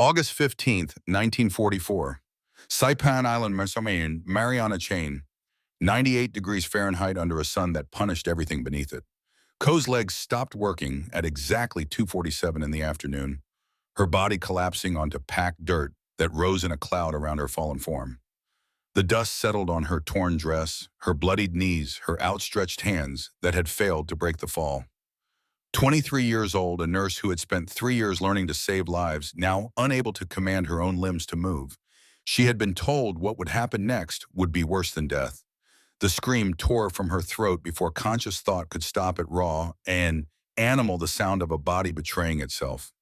August 15th, 1944. Saipan Island, Mariana Chain, 98 degrees Fahrenheit under a sun that punished everything beneath it. Ko's legs stopped working at exactly 2:47 in the afternoon, her body collapsing onto packed dirt that rose in a cloud around her fallen form. The dust settled on her torn dress, her bloodied knees, her outstretched hands that had failed to break the fall. 23 years old, a nurse who had spent 3 years learning to save lives, now unable to command her own limbs to move. She had been told what would happen next would be worse than death. The scream tore from her throat before conscious thought could stop it raw, an animal, the sound of a body betraying itself.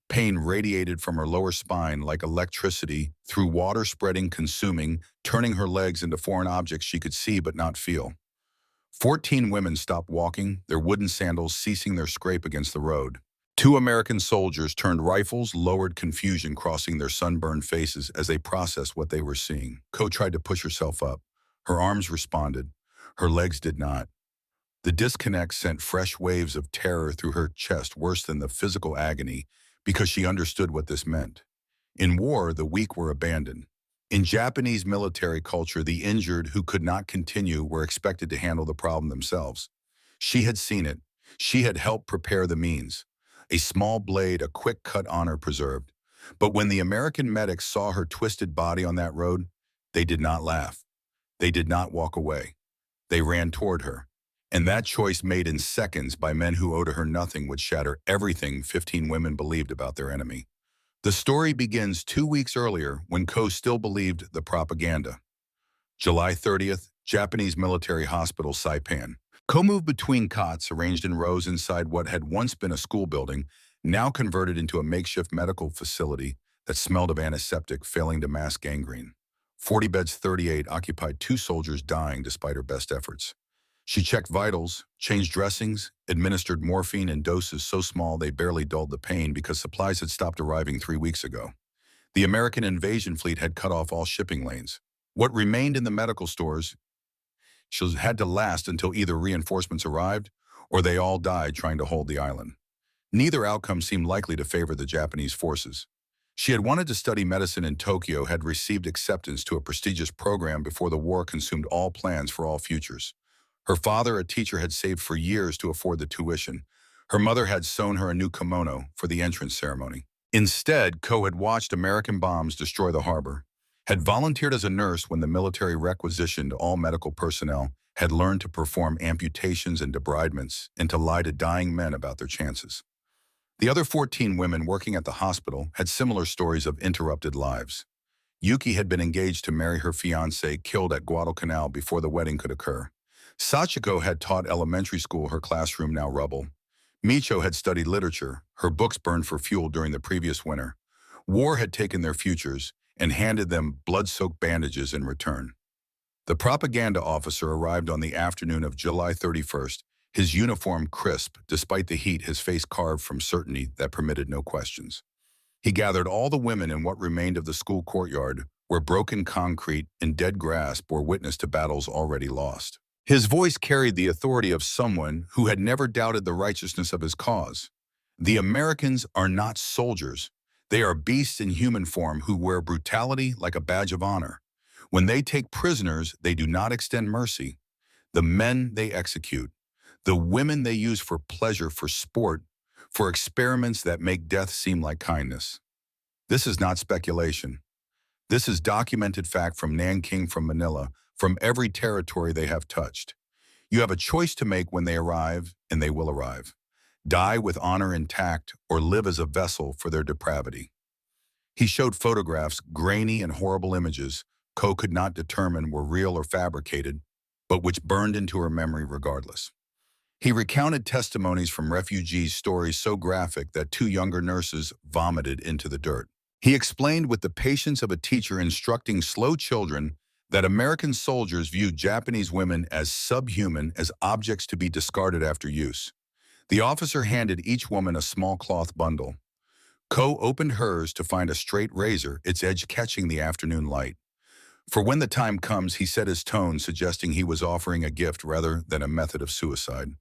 Pain radiated from her lower spine like electricity, through water spreading, consuming, turning her legs into foreign objects she could see but not feel. 14 women stopped walking, their wooden sandals ceasing their scrape against the road. 2 American soldiers turned rifles, lowered, confusion crossing their sunburned faces as they processed what they were seeing. Ko tried to push herself up. Her arms responded. Her legs did not. The disconnect sent fresh waves of terror through her chest, worse than the physical agony, because she understood what this meant. In war, the weak were abandoned. In Japanese military culture, the injured who could not continue were expected to handle the problem themselves. She had seen it. She had helped prepare the means. A small blade, a quick cut, honor preserved. But when the American medics saw her twisted body on that road, they did not laugh. They did not walk away. They ran toward her. And that choice, made in seconds by men who owed her nothing, would shatter everything 15 women believed about their enemy. The story begins 2 weeks earlier, when Ko still believed the propaganda. July 30th, Japanese military hospital, Saipan. Ko moved between cots arranged in rows inside what had once been a school building, now converted into a makeshift medical facility that smelled of antiseptic, failing to mask gangrene. 40 beds, 38 occupied, 2 soldiers dying despite her best efforts. She checked vitals, changed dressings, administered morphine in doses so small they barely dulled the pain because supplies had stopped arriving 3 weeks ago. The American invasion fleet had cut off all shipping lanes. What remained in the medical stores had to last until either reinforcements arrived or they all died trying to hold the island. Neither outcome seemed likely to favor the Japanese forces. She had wanted to study medicine in Tokyo, had received acceptance to a prestigious program before the war consumed all plans for all futures. Her father, a teacher, had saved for years to afford the tuition. Her mother had sewn her a new kimono for the entrance ceremony. Instead, Ko had watched American bombs destroy the harbor, had volunteered as a nurse when the military requisitioned all medical personnel, had learned to perform amputations and debridements, and to lie to dying men about their chances. The other 14 women working at the hospital had similar stories of interrupted lives. Yuki had been engaged to marry her fiancé, killed at Guadalcanal before the wedding could occur. Sachiko had taught elementary school, her classroom now rubble. Micho had studied literature, her books burned for fuel during the previous winter. War had taken their futures and handed them blood-soaked bandages in return. The propaganda officer arrived on the afternoon of July 31st, his uniform crisp, despite the heat, his face carved from certainty that permitted no questions. He gathered all the women in what remained of the school courtyard, where broken concrete and dead grass bore witness to battles already lost. His voice carried the authority of someone who had never doubted the righteousness of his cause. The Americans are not soldiers. They are beasts in human form who wear brutality like a badge of honor. When they take prisoners, they do not extend mercy. The men they execute. The women they use for pleasure, for sport, for experiments that make death seem like kindness. This is not speculation. This is documented fact from Nanking, from Manila, from every territory they have touched. You have a choice to make when they arrive, and they will arrive. Die with honor intact, or live as a vessel for their depravity. He showed photographs, grainy and horrible images Ko could not determine were real or fabricated, but which burned into her memory regardless. He recounted testimonies from refugees, stories so graphic that 2 younger nurses vomited into the dirt. He explained with the patience of a teacher instructing slow children that American soldiers viewed Japanese women as subhuman, as objects to be discarded after use. The officer handed each woman a small cloth bundle. Ko opened hers to find a straight razor, its edge catching the afternoon light. For when the time comes, he set his tone, suggesting he was offering a gift rather than a method of suicide.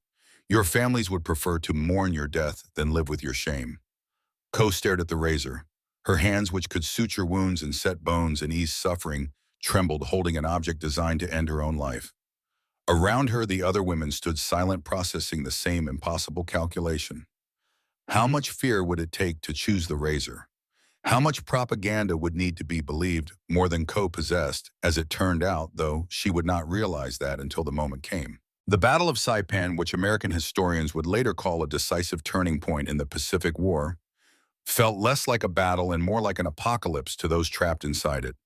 Your families would prefer to mourn your death than live with your shame. Ko stared at the razor. Her hands, which could suture wounds and set bones and ease suffering, trembled, holding an object designed to end her own life. Around her, the other women stood silent, processing the same impossible calculation. How much fear would it take to choose the razor? How much propaganda would need to be believed more than possessed? As it turned out, though, she would not realize that until the moment came. The Battle of Saipan, which American historians would later call a decisive turning point in the Pacific War, felt less like a battle and more like an apocalypse to those trapped inside it.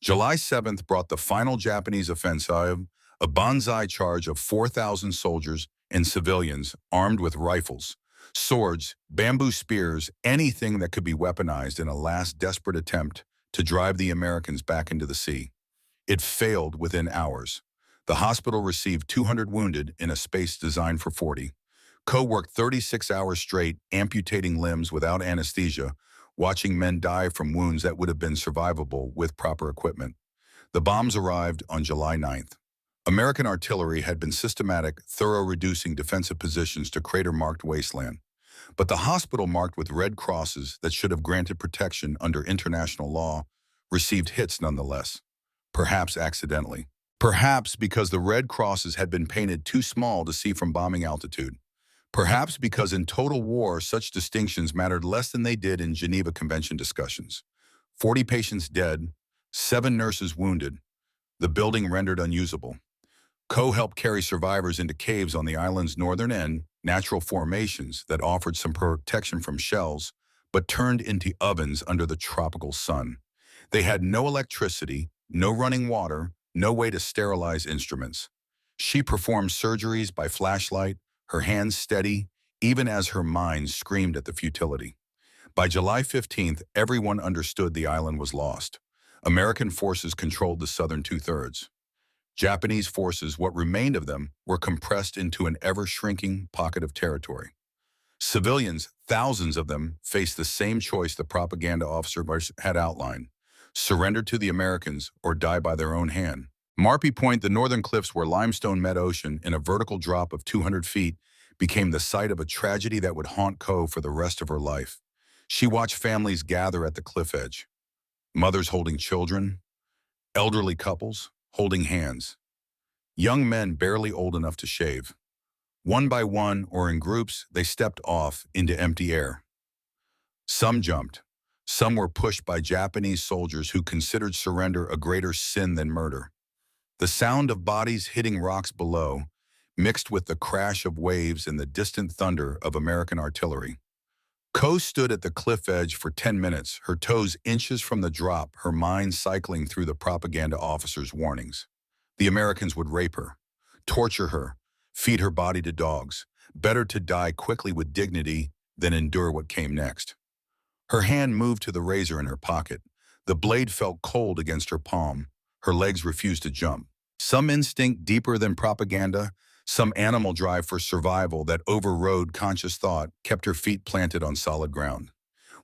July 7th brought the final Japanese offensive, a banzai charge of 4,000 soldiers and civilians armed with rifles, swords, bamboo spears, anything that could be weaponized in a last desperate attempt to drive the Americans back into the sea. It failed within hours. The hospital received 200 wounded in a space designed for 40. Worked 36 hours straight, amputating limbs without anesthesia, watching men die from wounds that would have been survivable with proper equipment. The bombs arrived on July 9th. American artillery had been systematic, thorough, reducing defensive positions to crater-marked wasteland. But the hospital, marked with red crosses that should have granted protection under international law, received hits nonetheless, perhaps accidentally. Perhaps because the red crosses had been painted too small to see from bombing altitude. Perhaps because in total war, such distinctions mattered less than they did in Geneva Convention discussions. 40 patients dead, 7 nurses wounded, the building rendered unusable. Helped carry survivors into caves on the island's northern end, natural formations that offered some protection from shells, but turned into ovens under the tropical sun. They had no electricity, no running water, no way to sterilize instruments. She performed surgeries by flashlight, her hands steady, even as her mind screamed at the futility. By July 15th, everyone understood the island was lost. American forces controlled the southern two-thirds. Japanese forces, what remained of them, were compressed into an ever-shrinking pocket of territory. Civilians, thousands of them, faced the same choice the propaganda officer had outlined: surrender to the Americans or die by their own hand. Marpy Point, the northern cliffs where limestone met ocean in a vertical drop of 200 feet, became the site of a tragedy that would haunt for the rest of her life. She watched families gather at the cliff edge, mothers holding children, elderly couples holding hands, young men barely old enough to shave. One by one or in groups, they stepped off into empty air. Some jumped. Some were pushed by Japanese soldiers who considered surrender a greater sin than murder. The sound of bodies hitting rocks below, mixed with the crash of waves and the distant thunder of American artillery. Stood at the cliff edge for 10 minutes, her toes inches from the drop, her mind cycling through the propaganda officer's warnings. The Americans would rape her, torture her, feed her body to dogs. Better to die quickly with dignity than endure what came next. Her hand moved to the razor in her pocket. The blade felt cold against her palm. Her legs refused to jump. Some instinct deeper than propaganda, some animal drive for survival that overrode conscious thought, kept her feet planted on solid ground.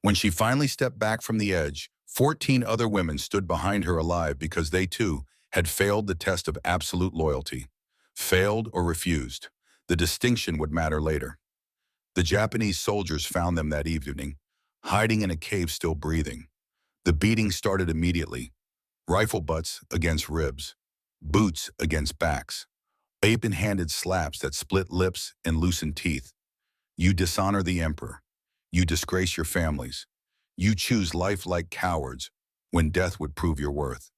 When she finally stepped back from the edge, 14 other women stood behind her alive because they too had failed the test of absolute loyalty. Failed or refused. The distinction would matter later. The Japanese soldiers found them that evening, hiding in a cave, still breathing. The beating started immediately. Rifle butts against ribs, boots against backs, open-handed slaps that split lips and loosened teeth. You dishonor the emperor. You disgrace your families. You choose life like cowards when death would prove your worth.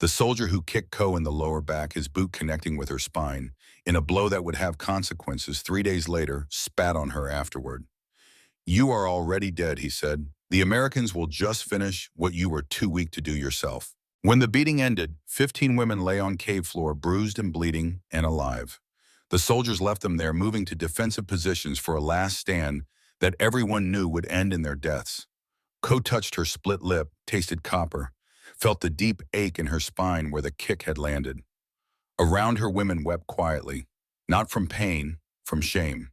The soldier who kicked in the lower back, his boot connecting with her spine, in a blow that would have consequences 3 days later, spat on her afterward. You are already dead, he said. The Americans will just finish what you were too weak to do yourself. When the beating ended, 15 women lay on cave floor, bruised and bleeding and alive. The soldiers left them there, moving to defensive positions for a last stand that everyone knew would end in their deaths. Touched her split lip, tasted copper, felt the deep ache in her spine where the kick had landed. Around her, women wept quietly, not from pain, from shame.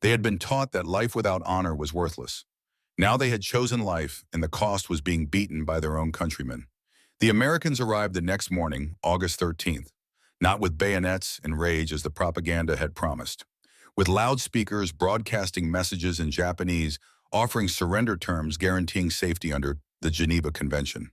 They had been taught that life without honor was worthless. Now they had chosen life, and the cost was being beaten by their own countrymen. The Americans arrived the next morning, August 13th, not with bayonets and rage as the propaganda had promised. With loudspeakers broadcasting messages in Japanese, offering surrender terms guaranteeing safety under the Geneva Convention.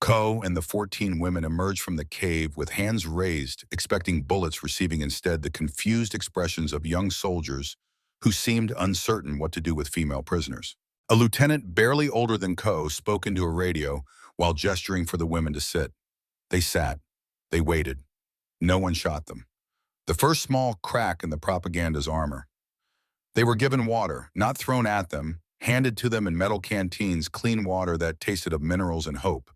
Ko and the 14 women emerged from the cave with hands raised, expecting bullets, receiving instead the confused expressions of young soldiers who seemed uncertain what to do with female prisoners. A lieutenant barely older than Ko spoke into a radio while gesturing for the women to sit. They sat. They waited. No one shot them. The first small crack in the propaganda's armor. They were given water, not thrown at them, handed to them in metal canteens, clean water that tasted of minerals and hope.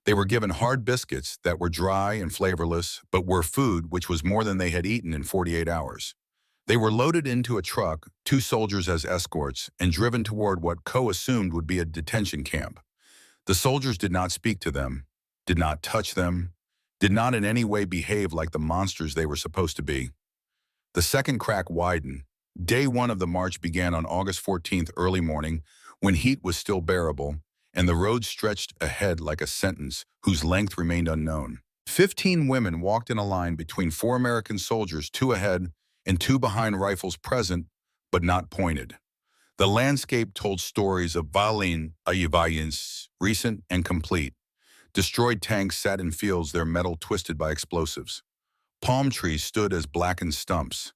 They were given hard biscuits that were dry and flavorless, but were food which was more than they had eaten in 48 hours. They were loaded into a truck, 2 soldiers as escorts, and driven toward what Ko assumed would be a detention camp. The soldiers did not speak to them, did not touch them, did not in any way behave like the monsters they were supposed to be. The second crack widened. Day 1 of the march began on August 14th early morning, when heat was still bearable, and the road stretched ahead like a sentence whose length remained unknown. 15 women walked in a line between 4 American soldiers, 2 ahead and 2 behind, rifles present but not pointed. The landscape told stories of violence, recent and complete. Destroyed tanks sat in fields, their metal twisted by explosives. Palm trees stood as blackened stumps.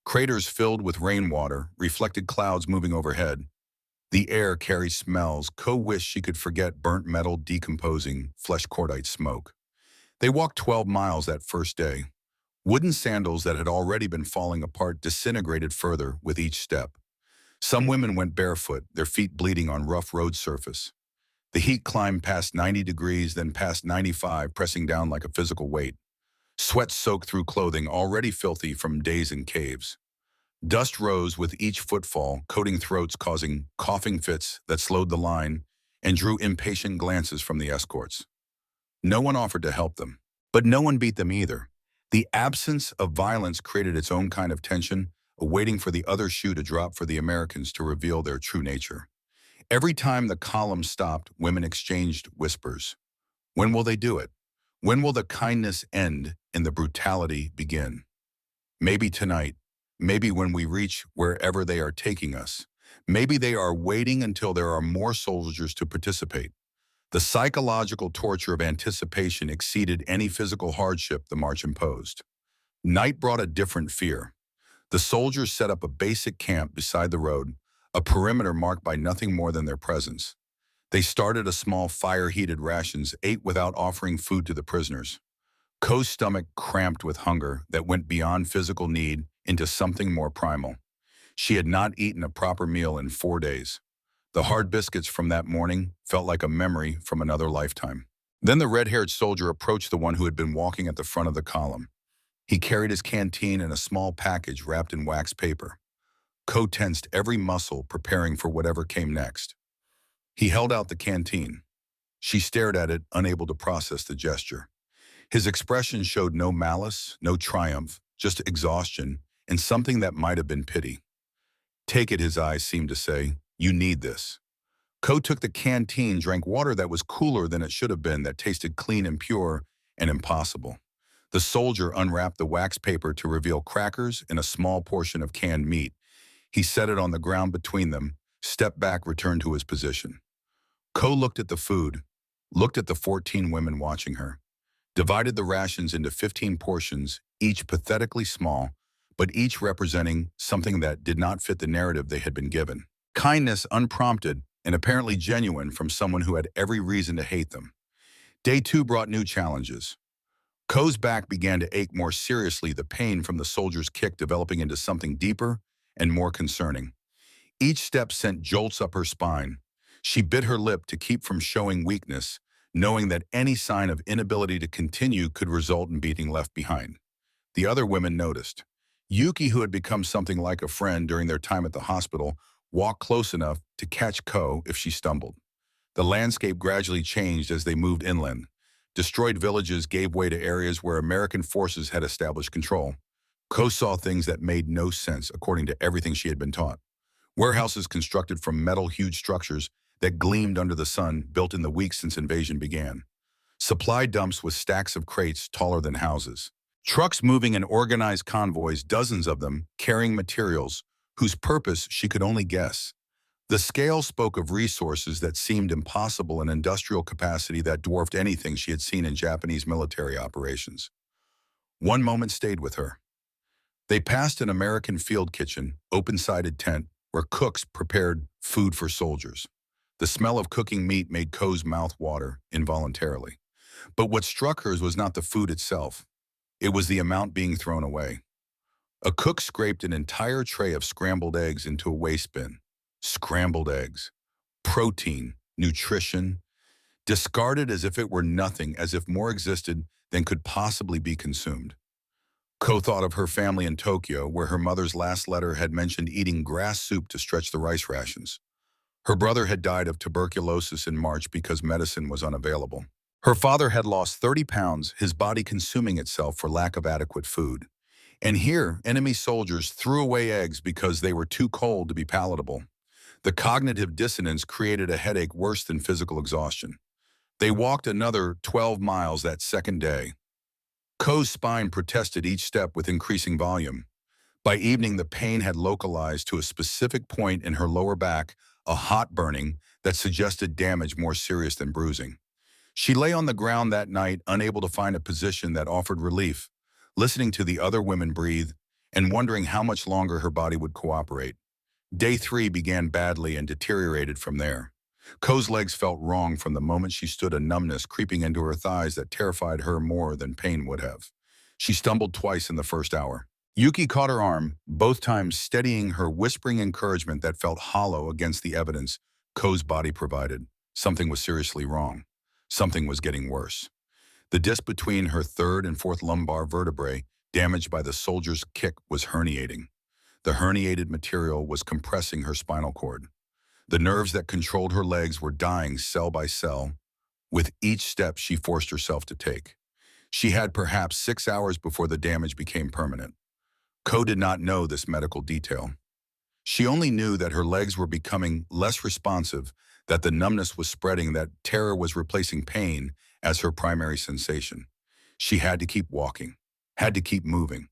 Craters filled with rainwater reflected clouds moving overhead. The air carried smells. Ko wished she could forget burnt metal, decomposing, flesh cordite smoke. They walked 12 miles that first day. Wooden sandals that had already been falling apart disintegrated further with each step. Some women went barefoot, their feet bleeding on rough road surface. The heat climbed past 90 degrees, then past 95, pressing down like a physical weight. Sweat soaked through clothing already filthy from days in caves. Dust rose with each footfall, coating throats, causing coughing fits that slowed the line and drew impatient glances from the escorts. No one offered to help them, but no one beat them either. The absence of violence created its own kind of tension, awaiting for the other shoe to drop for the Americans to reveal their true nature. Every time the column stopped, women exchanged whispers. When will they do it? When will the kindness end and the brutality begin? Maybe tonight. Maybe when we reach wherever they are taking us. Maybe they are waiting until there are more soldiers to participate. The psychological torture of anticipation exceeded any physical hardship the march imposed. Night brought a different fear. The soldiers set up a basic camp beside the road, a perimeter marked by nothing more than their presence. They started a small fire-heated rations, ate without offering food to the prisoners. Ko's stomach cramped with hunger that went beyond physical need into something more primal. She had not eaten a proper meal in 4 days. The hard biscuits from that morning felt like a memory from another lifetime. Then the red-haired soldier approached the one who had been walking at the front of the column. He carried his canteen and a small package wrapped in wax paper. Ko tensed every muscle, preparing for whatever came next. He held out the canteen. She stared at it, unable to process the gesture. His expression showed no malice, no triumph, just exhaustion, and something that might have been pity. Take it, his eyes seemed to say. You need this. Ko took the canteen, drank water that was cooler than it should have been, that tasted clean and pure and impossible. The soldier unwrapped the wax paper to reveal crackers and a small portion of canned meat. He set it on the ground between them, stepped back, returned to his position. Ko looked at the food, looked at the 14 women watching her, divided the rations into 15 portions, each pathetically small, but each representing something that did not fit the narrative they had been given. Kindness unprompted and apparently genuine from someone who had every reason to hate them. Day 2 brought new challenges. Ko's back began to ache more seriously, the pain from the soldier's kick developing into something deeper and more concerning. Each step sent jolts up her spine. She bit her lip to keep from showing weakness, knowing that any sign of inability to continue could result in being left behind. The other women noticed. Yuki, who had become something like a friend during their time at the hospital, walked close enough to catch Ko if she stumbled. The landscape gradually changed as they moved inland. Destroyed villages gave way to areas where American forces had established control. Ko saw things that made no sense according to everything she had been taught. Warehouses constructed from metal, huge structures that gleamed under the sun, built in the weeks since invasion began. Supply dumps with stacks of crates taller than houses. Trucks moving in organized convoys, dozens of them, carrying materials whose purpose she could only guess. The scale spoke of resources that seemed impossible and industrial capacity that dwarfed anything she had seen in Japanese military operations. One moment stayed with her. They passed an American field kitchen, open-sided tent, where cooks prepared food for soldiers. The smell of cooking meat made Ko's mouth water involuntarily. But what struck her was not the food itself. It was the amount being thrown away. A cook scraped an entire tray of scrambled eggs into a waste bin. Scrambled eggs. Protein, nutrition, discarded as if it were nothing, as if more existed than could possibly be consumed. Ko thought of her family in Tokyo, where her mother's last letter had mentioned eating grass soup to stretch the rice rations. Her brother had died of tuberculosis in March because medicine was unavailable. Her father had lost 30 pounds, his body consuming itself for lack of adequate food. And here, enemy soldiers threw away eggs because they were too cold to be palatable. The cognitive dissonance created a headache worse than physical exhaustion. They walked another 12 miles that second day. Ko's spine protested each step with increasing volume. By evening, the pain had localized to a specific point in her lower back, a hot burning that suggested damage more serious than bruising. She lay on the ground that night, unable to find a position that offered relief, listening to the other women breathe and wondering how much longer her body would cooperate. Day 3 began badly and deteriorated from there. Ko's legs felt wrong from the moment she stood, a numbness creeping into her thighs that terrified her more than pain would have. She stumbled twice in the first hour. Yuki caught her arm, both times steadying her, whispering encouragement that felt hollow against the evidence Ko's body provided. Something was seriously wrong. Something was getting worse. The disc between her third and fourth lumbar vertebrae, damaged by the soldier's kick, was herniating. The herniated material was compressing her spinal cord. The nerves that controlled her legs were dying cell by cell, with each step she forced herself to take. She had perhaps 6 hours before the damage became permanent. Ko did not know this medical detail. She only knew that her legs were becoming less responsive, that the numbness was spreading, that terror was replacing pain as her primary sensation. She had to keep walking, had to keep moving,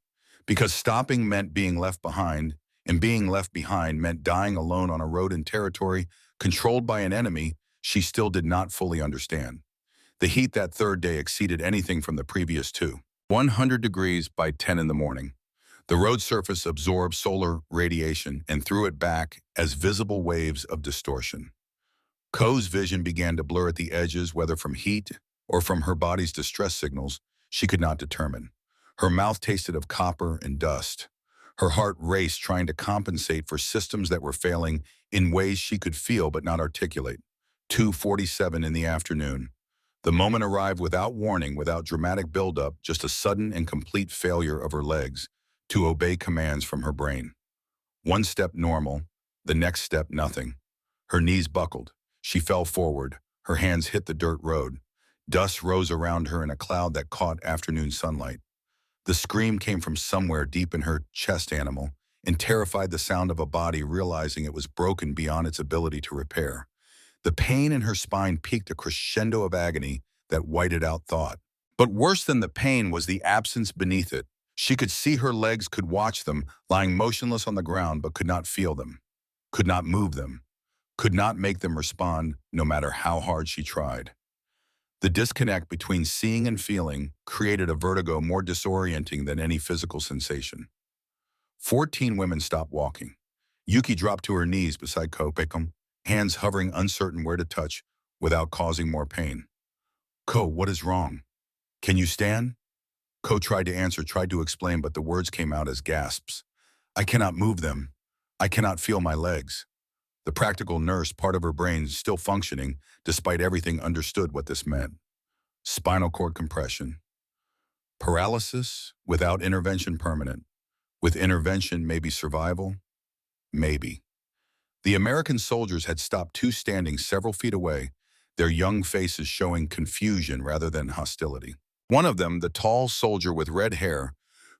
because stopping meant being left behind, and being left behind meant dying alone on a road in territory controlled by an enemy she still did not fully understand. The heat that third day exceeded anything from the previous two. 100 degrees by 10 in the morning. The road surface absorbed solar radiation and threw it back as visible waves of distortion. Ko's vision began to blur at the edges, whether from heat or from her body's distress signals, she could not determine. Her mouth tasted of copper and dust. Her heart raced, trying to compensate for systems that were failing in ways she could feel but not articulate. 2:47 in the afternoon. The moment arrived without warning, without dramatic buildup, just a sudden and complete failure of her legs to obey commands from her brain. One step normal, the next step nothing. Her knees buckled. She fell forward. Her hands hit the dirt road. Dust rose around her in a cloud that caught afternoon sunlight. The scream came from somewhere deep in her chest animal and terrified the sound of a body realizing it was broken beyond its ability to repair. The pain in her spine peaked a crescendo of agony that whited out thought. But worse than the pain was the absence beneath it. She could see her legs, could watch them, lying motionless on the ground, but could not feel them, could not move them, could not make them respond no matter how hard she tried. The disconnect between seeing and feeling created a vertigo more disorienting than any physical sensation. 14 women stopped walking. Yuki dropped to her knees beside Ko, hands hovering, uncertain where to touch without causing more pain. Ko, what is wrong? Can you stand? Ko tried to answer, tried to explain, but the words came out as gasps. I cannot move them. I cannot feel my legs. The practical nurse, part of her brain still functioning, despite everything, understood what this meant. Spinal cord compression. Paralysis, without intervention permanent. With intervention, maybe survival? Maybe. The American soldiers had stopped two standing several feet away, their young faces showing confusion rather than hostility. One of them, the tall soldier with red hair,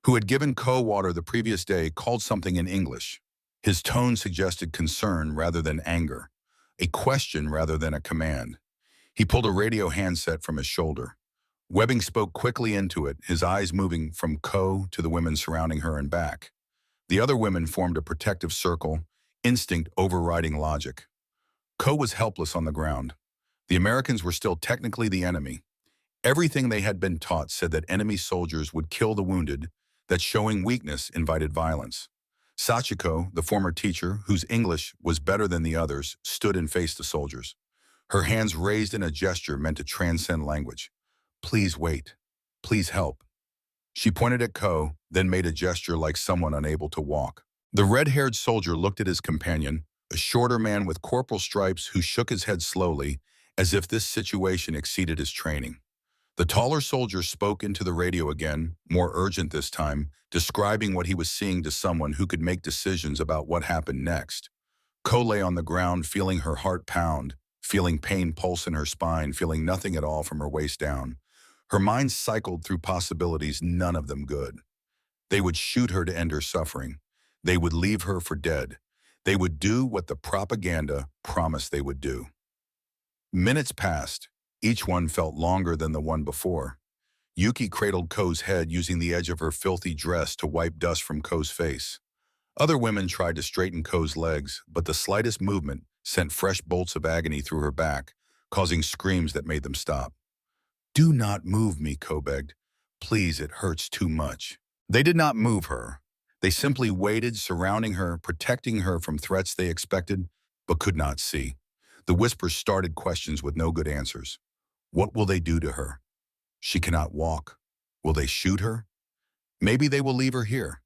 who had given Ko water the previous day, called something in English. His tone suggested concern rather than anger, a question rather than a command. He pulled a radio handset from his shoulder. Webbing spoke quickly into it, his eyes moving from Ko to the women surrounding her and back. The other women formed a protective circle, instinct overriding logic. Ko was helpless on the ground. The Americans were still technically the enemy. Everything they had been taught said that enemy soldiers would kill the wounded, that showing weakness invited violence. Sachiko, the former teacher, whose English was better than the others, stood and faced the soldiers. Her hands raised in a gesture meant to transcend language. Please wait. Please help. She pointed at Ko, then made a gesture like someone unable to walk. The red-haired soldier looked at his companion, a shorter man with corporal stripes who shook his head slowly, as if this situation exceeded his training. The taller soldier spoke into the radio again, more urgent this time, describing what he was seeing to someone who could make decisions about what happened next. Ko lay on the ground, feeling her heart pound, feeling pain pulse in her spine, feeling nothing at all from her waist down. Her mind cycled through possibilities, none of them good. They would shoot her to end her suffering. They would leave her for dead. They would do what the propaganda promised they would do. Minutes passed. Each one felt longer than the one before. Yuki cradled Ko's head using the edge of her filthy dress to wipe dust from Ko's face. Other women tried to straighten Ko's legs, but the slightest movement sent fresh bolts of agony through her back, causing screams that made them stop. Do not move me, Ko begged. Please, it hurts too much. They did not move her. They simply waited, surrounding her, protecting her from threats they expected, but could not see. The whispers started questions with no good answers. What will they do to her? She cannot walk. Will they shoot her? Maybe they will leave her here.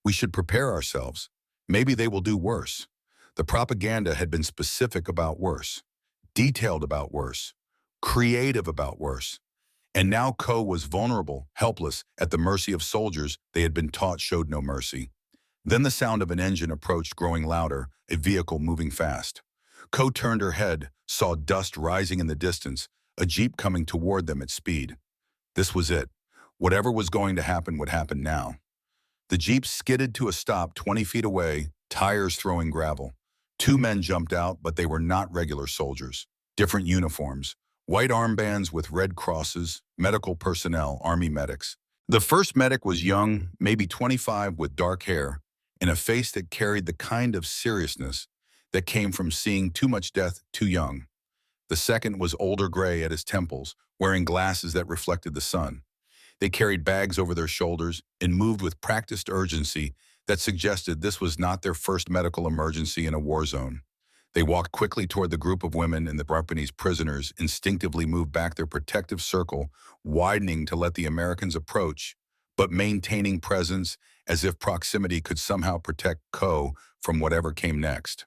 We should prepare ourselves. Maybe they will do worse. The propaganda had been specific about worse, detailed about worse, creative about worse. And now Ko was vulnerable, helpless, at the mercy of soldiers they had been taught showed no mercy. Then the sound of an engine approached, growing louder, a vehicle moving fast. Ko turned her head, saw dust rising in the distance, a jeep coming toward them at speed. This was it. Whatever was going to happen would happen now. The jeep skidded to a stop 20 feet away, tires throwing gravel. Two men jumped out, but they were not regular soldiers. Different uniforms. White armbands with red crosses, medical personnel, army medics. The first medic was young, maybe 25, with dark hair, and a face that carried the kind of seriousness that came from seeing too much death too young. The second was older, gray at his temples, wearing glasses that reflected the sun. They carried bags over their shoulders and moved with practiced urgency that suggested this was not their first medical emergency in a war zone. They walked quickly toward the group of women, and the Japanese prisoners instinctively moved back their protective circle, widening to let the Americans approach, but maintaining presence as if proximity could somehow protect Ko from whatever came next.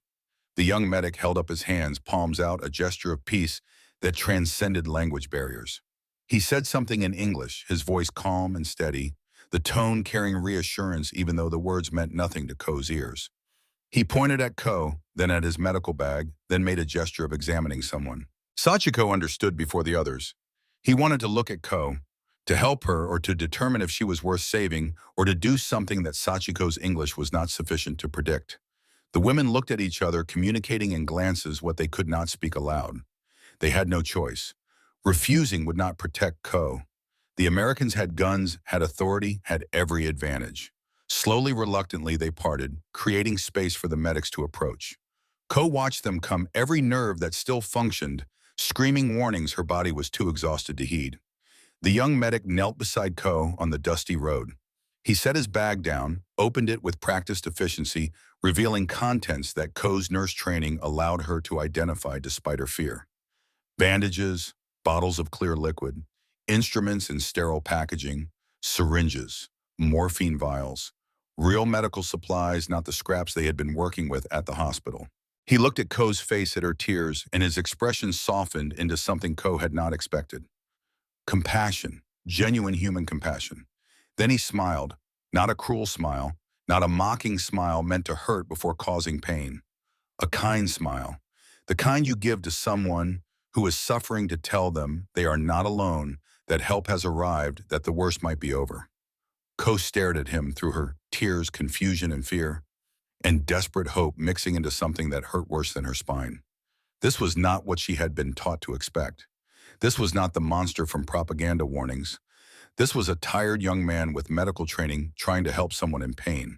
The young medic held up his hands, palms out, a gesture of peace that transcended language barriers. He said something in English, his voice calm and steady, the tone carrying reassurance even though the words meant nothing to Ko's ears. He pointed at Ko, then at his medical bag, then made a gesture of examining someone. Sachiko understood before the others. He wanted to look at Ko, to help her or to determine if she was worth saving or to do something that Sachiko's English was not sufficient to predict. The women looked at each other, communicating in glances what they could not speak aloud. They had no choice. Refusing would not protect Ko. The Americans had guns, had authority, had every advantage. Slowly, reluctantly, they parted, creating space for the medics to approach. Ko watched them come, every nerve that still functioned, screaming warnings her body was too exhausted to heed. The young medic knelt beside Ko on the dusty road. He set his bag down, opened it with practiced efficiency, revealing contents that Ko's nurse training allowed her to identify despite her fear. Bandages, bottles of clear liquid, instruments in sterile packaging, syringes, morphine vials, real medical supplies, not the scraps they had been working with at the hospital. He looked at Ko's face, at her tears, and his expression softened into something Ko had not expected. Compassion, genuine human compassion. Then he smiled, not a cruel smile, not a mocking smile meant to hurt before causing pain. A kind smile, the kind you give to someone who is suffering, to tell them they are not alone, that help has arrived, that the worst might be over. Ko stared at him through her tears, confusion and fear, and desperate hope mixing into something that hurt worse than her spine. This was not what she had been taught to expect. This was not the monster from propaganda warnings. This was a tired young man with medical training trying to help someone in pain.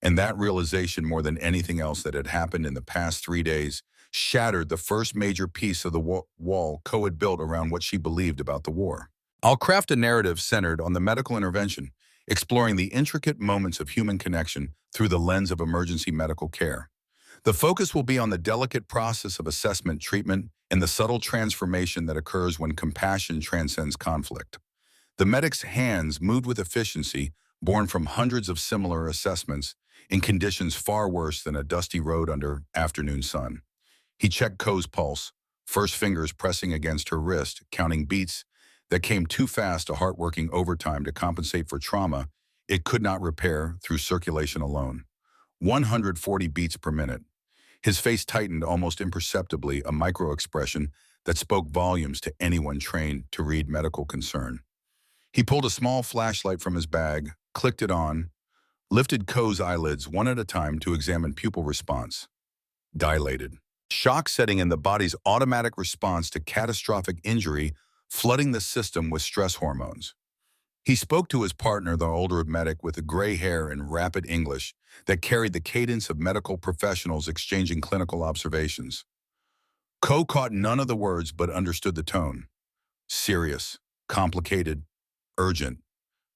And that realization, more than anything else that had happened in the past 3 days, shattered the first major piece of the wall Ko had built around what she believed about the war. I'll craft a narrative centered on the medical intervention, exploring the intricate moments of human connection through the lens of emergency medical care. The focus will be on the delicate process of assessment, treatment, and the subtle transformation that occurs when compassion transcends conflict. The medic's hands moved with efficiency, born from hundreds of similar assessments in conditions far worse than a dusty road under afternoon sun. He checked Ko's pulse, first fingers pressing against her wrist, counting beats that came too fast, a heart working overtime to compensate for trauma it could not repair through circulation alone. 140 beats per minute. His face tightened almost imperceptibly, a micro-expression that spoke volumes to anyone trained to read medical concern. He pulled a small flashlight from his bag, clicked it on, lifted Ko's eyelids one at a time to examine pupil response. Dilated. Shock setting in, the body's automatic response to catastrophic injury, flooding the system with stress hormones. He spoke to his partner, the older medic with the gray hair and rapid English that carried the cadence of medical professionals exchanging clinical observations. Ko caught none of the words but understood the tone. Serious, complicated, urgent.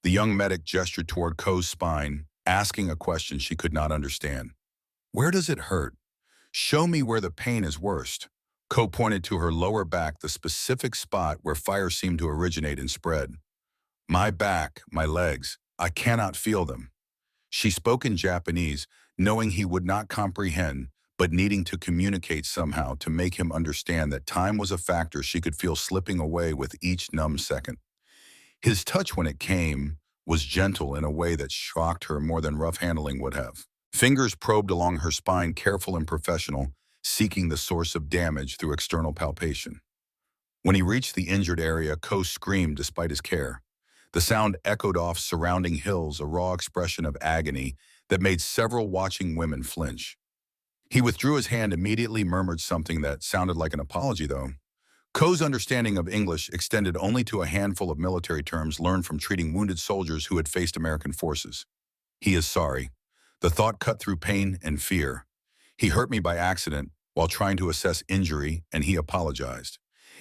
The young medic gestured toward Ko's spine, asking a question she could not understand. Where does it hurt? Show me where the pain is worst. Ko pointed to her lower back, the specific spot where fire seemed to originate and spread. My back, my legs, I cannot feel them. She spoke in Japanese, knowing he would not comprehend, but needing to communicate somehow to make him understand that time was a factor she could feel slipping away with each numb second. His touch, when it came, was gentle in a way that shocked her more than rough handling would have. Fingers probed along her spine, careful and professional, seeking the source of damage through external palpation. When he reached the injured area, Ko screamed despite his care. The sound echoed off surrounding hills, a raw expression of agony that made several watching women flinch. He withdrew his hand, immediately murmured something that sounded like an apology, though. Ko's understanding of English extended only to a handful of military terms learned from treating wounded soldiers who had faced American forces. He is sorry. The thought cut through pain and fear. He hurt me by accident while trying to assess injury, and he apologized.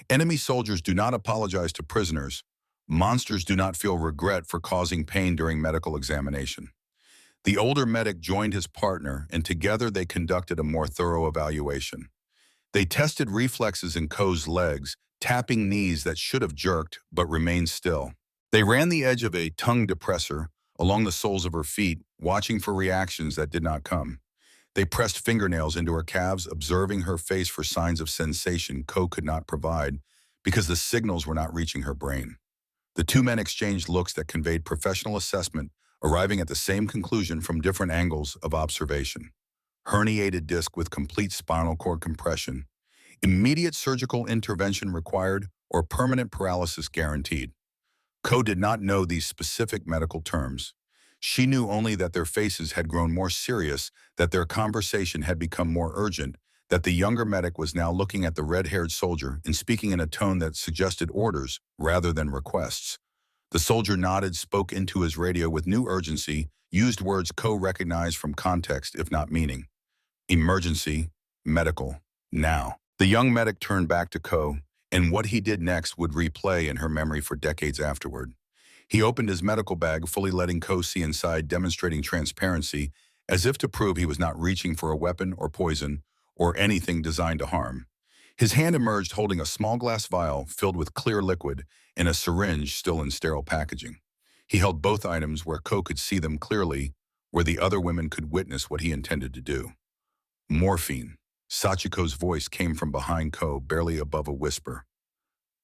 Enemy soldiers do not apologize to prisoners. Monsters do not feel regret for causing pain during medical examination. The older medic joined his partner, and together they conducted a more thorough evaluation. They tested reflexes in Ko's legs, tapping knees that should have jerked but remained still. They ran the edge of a tongue depressor along the soles of her feet, watching for reactions that did not come. They pressed fingernails into her calves, observing her face for signs of sensation Ko could not provide because the signals were not reaching her brain. The two men exchanged looks that conveyed professional assessment, arriving at the same conclusion from different angles of observation. Herniated disc with complete spinal cord compression, immediate surgical intervention required, or permanent paralysis guaranteed. Ko did not know these specific medical terms. She knew only that their faces had grown more serious, that their conversation had become more urgent, that the younger medic was now looking at the red-haired soldier and speaking in a tone that suggested orders rather than requests. The soldier nodded, spoke into his radio with new urgency, used words Ko recognized from context if not meaning. Emergency, medical, now. The young medic turned back to Ko, and what he did next would replay in her memory for decades afterward. He opened his medical bag, fully letting Ko see inside, demonstrating transparency, as if to prove he was not reaching for a weapon or poison or anything designed to harm. His hand emerged holding a small glass vial filled with clear liquid and a syringe still in sterile packaging. He held both items where Ko could see them clearly, where the other women could witness what he intended to do. Morphine. Sachiko's voice came from behind Ko, barely above a whisper.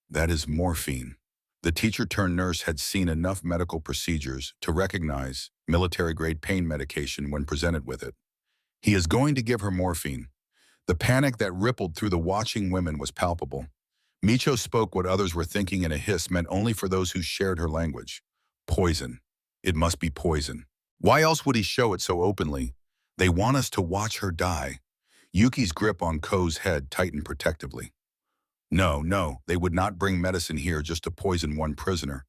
That is morphine. The teacher-turned-nurse had seen enough medical procedures to recognize military-grade pain medication when presented with it. He is going to give her morphine. The panic that rippled through the watching women was palpable. Micho spoke what others were thinking in a hiss meant only for those who shared her language. Poison. It must be poison. Why else would he show it so openly? They want us to watch her die. Yuki's grip on Ko's head tightened protectively. No, they would not bring medicine here just to poison one prisoner.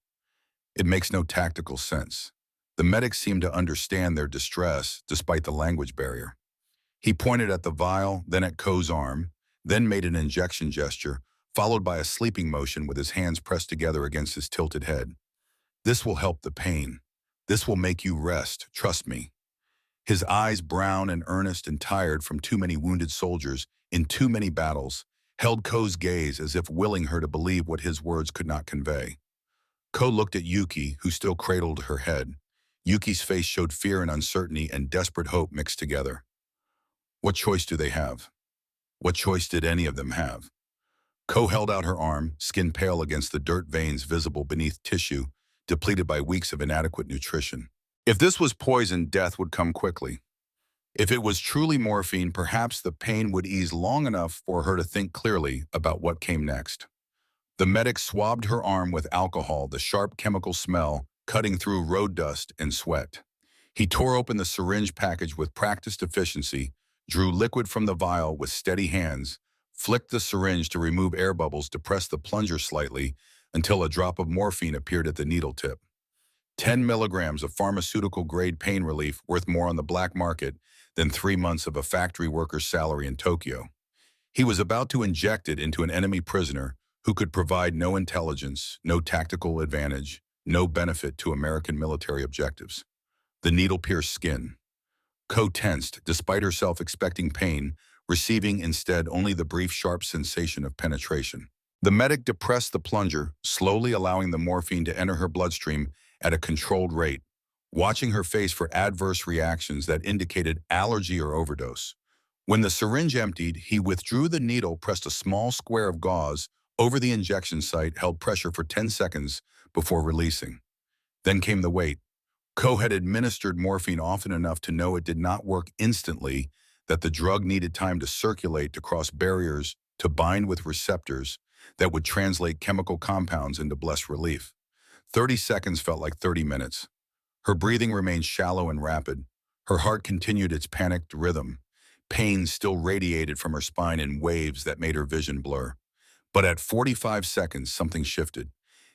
It makes no tactical sense. The medic seemed to understand their distress despite the language barrier. He pointed at the vial, then at Ko's arm, then made an injection gesture, followed by a sleeping motion with his hands pressed together against his tilted head. This will help the pain. This will make you rest, trust me. His eyes, brown and earnest and tired from too many wounded soldiers in too many battles, held Ko's gaze as if willing her to believe what his words could not convey. Ko looked at Yuki, who still cradled her head. Yuki's face showed fear and uncertainty and desperate hope mixed together. What choice do they have? What choice did any of them have? Ko held out her arm, skin pale against the dirt veins visible beneath tissue, depleted by weeks of inadequate nutrition. If this was poison, death would come quickly. If it was truly morphine, perhaps the pain would ease long enough for her to think clearly about what came next. The medic swabbed her arm with alcohol, the sharp chemical smell cutting through road dust and sweat. He tore open the syringe package with practiced efficiency, drew liquid from the vial with steady hands, flicked the syringe to remove air bubbles, depressed the plunger slightly until a drop of morphine appeared at the needle tip. 10 milligrams of pharmaceutical-grade pain relief worth more on the black market than 3 months of a factory worker's salary in Tokyo. He was about to inject it into an enemy prisoner who could provide no intelligence, no tactical advantage, no benefit to American military objectives. The needle pierced skin. Ko tensed, despite herself expecting pain, receiving instead only the brief sharp sensation of penetration. The medic depressed the plunger, slowly allowing the morphine to enter her bloodstream at a controlled rate, watching her face for adverse reactions that indicated allergy or overdose. When the syringe emptied, he withdrew the needle, pressed a small square of gauze over the injection site, held pressure for 10 seconds before releasing. Then came the wait. Ko had administered morphine often enough to know it did not work instantly, that the drug needed time to circulate, to cross barriers, to bind with receptors that would translate chemical compounds into blessed relief. 30 seconds felt like 30 minutes. Her breathing remained shallow and rapid. Her heart continued its panicked rhythm. Pain still radiated from her spine in waves that made her vision blur. But at 45 seconds, something shifted.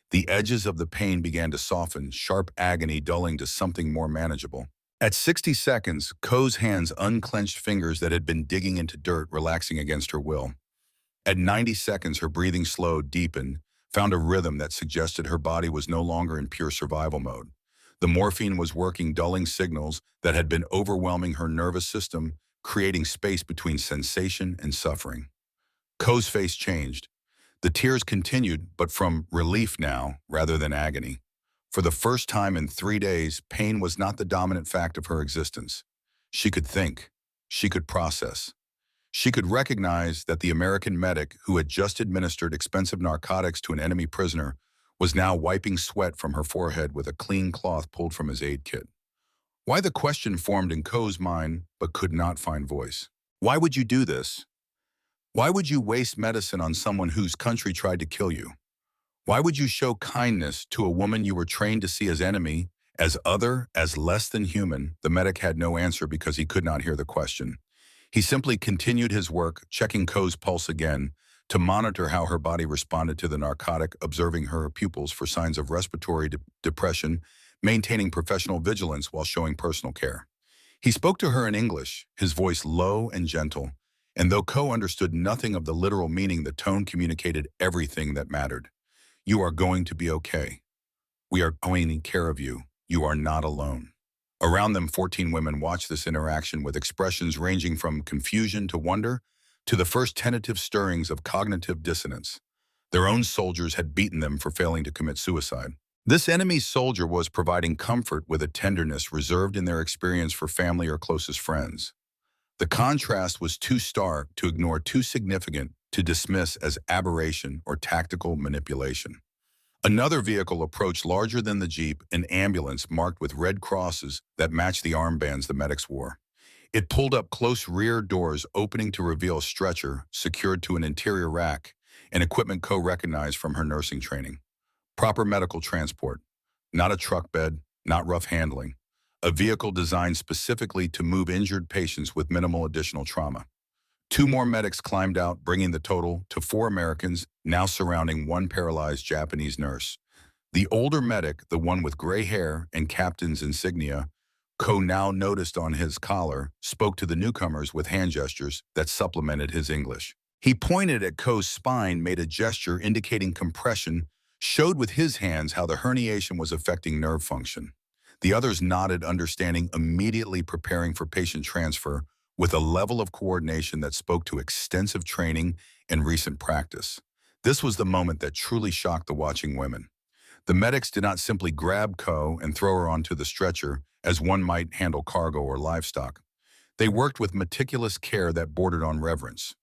The edges of the pain began to soften, sharp agony dulling to something more manageable. At 60 seconds, Ko's hands unclenched fingers that had been digging into dirt, relaxing against her will. At 90 seconds, her breathing slowed, deepened, found a rhythm that suggested her body was no longer in pure survival mode. The morphine was working, dulling signals that had been overwhelming her nervous system, creating space between sensation and suffering. Ko's face changed. The tears continued, but from relief now, rather than agony. For the first time in 3 days, pain was not the dominant fact of her existence. She could think. She could process. She could recognize that the American medic who had just administered expensive narcotics to an enemy prisoner was now wiping sweat from her forehead with a clean cloth pulled from his aid kit. Why, the question formed in Ko's mind, but could not find voice. Why would you do this? Why would you waste medicine on someone whose country tried to kill you? Why would you show kindness to a woman you were trained to see as enemy, as other, as less than human? The medic had no answer because he could not hear the question. He simply continued his work, checking Ko's pulse again, to monitor how her body responded to the narcotic, observing her pupils for signs of respiratory depression, maintaining professional vigilance while showing personal care. He spoke to her in English, his voice low and gentle, and though Ko understood nothing of the literal meaning, the tone communicated everything that mattered. You are going to be okay. We are taking care of you. You are not alone. Around them, 14 women watched this interaction with expressions ranging from confusion to wonder to the first tentative stirrings of cognitive dissonance. Their own soldiers had beaten them for failing to commit suicide. This enemy soldier was providing comfort with a tenderness reserved in their experience for family or closest friends. The contrast was too stark to ignore, too significant to dismiss as aberration or tactical manipulation. Another vehicle approached, larger than the jeep, an ambulance marked with red crosses that matched the armbands the medics wore. It pulled up, close rear doors opening to reveal a stretcher secured to an interior rack, an equipment Ko recognized from her nursing training. Proper medical transport, not a truck bed, not rough handling. A vehicle designed specifically to move injured patients with minimal additional trauma. 2 more medics climbed out, bringing the total to 4 Americans, now surrounding one paralyzed Japanese nurse. The older medic, the one with gray hair and captain's insignia, Ko now noticed on his collar, spoke to the newcomers with hand gestures that supplemented his English. He pointed at Ko's spine, made a gesture indicating compression, showed with his hands how the herniation was affecting nerve function. The others nodded, understanding, immediately preparing for patient transfer with a level of coordination that spoke to extensive training and recent practice. This was the moment that truly shocked the watching women. The medics did not simply grab Ko and throw her onto the stretcher as one might handle cargo or livestock. They worked with meticulous care that bordered on reverence.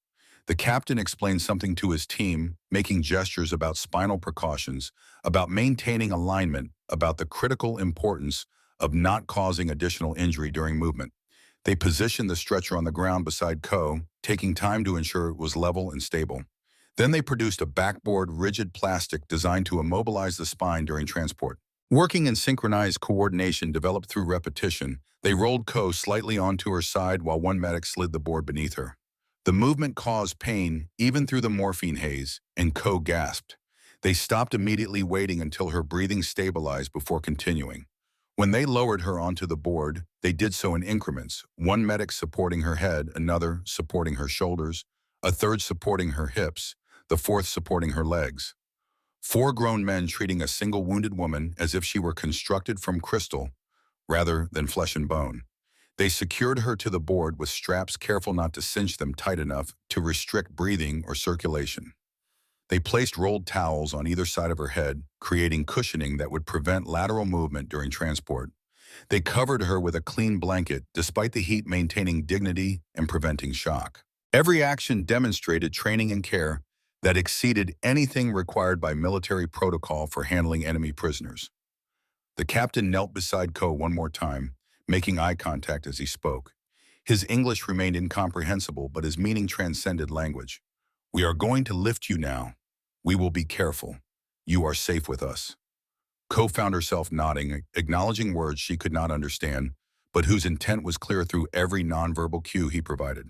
The captain explained something to his team, making gestures about spinal precautions, about maintaining alignment, about the critical importance of not causing additional injury during movement. They positioned the stretcher on the ground beside Ko, taking time to ensure it was level and stable. Then they produced a backboard, rigid plastic designed to immobilize the spine during transport. Working in synchronized coordination developed through repetition, they rolled Ko slightly onto her side while one medic slid the board beneath her. The movement caused pain, even through the morphine haze, and Ko gasped. They stopped immediately, waiting until her breathing stabilized before continuing. When they lowered her onto the board, they did so in increments, one medic supporting her head, another supporting her shoulders, a third supporting her hips, the fourth supporting her legs. 4 grown men treating a single wounded woman as if she were constructed from crystal rather than flesh and bone. They secured her to the board with straps, careful not to cinch them tight enough to restrict breathing or circulation. They placed rolled towels on either side of her head, creating cushioning that would prevent lateral movement during transport. They covered her with a clean blanket, despite the heat, maintaining dignity and preventing shock. Every action demonstrated training and care that exceeded anything required by military protocol for handling enemy prisoners. The captain knelt beside Ko one more time, making eye contact as he spoke. His English remained incomprehensible, but his meaning transcended language. "We are going to lift you now. We will be careful. You are safe with us." Ko found herself nodding, acknowledging words she could not understand, but whose intent was clear through every nonverbal cue he provided.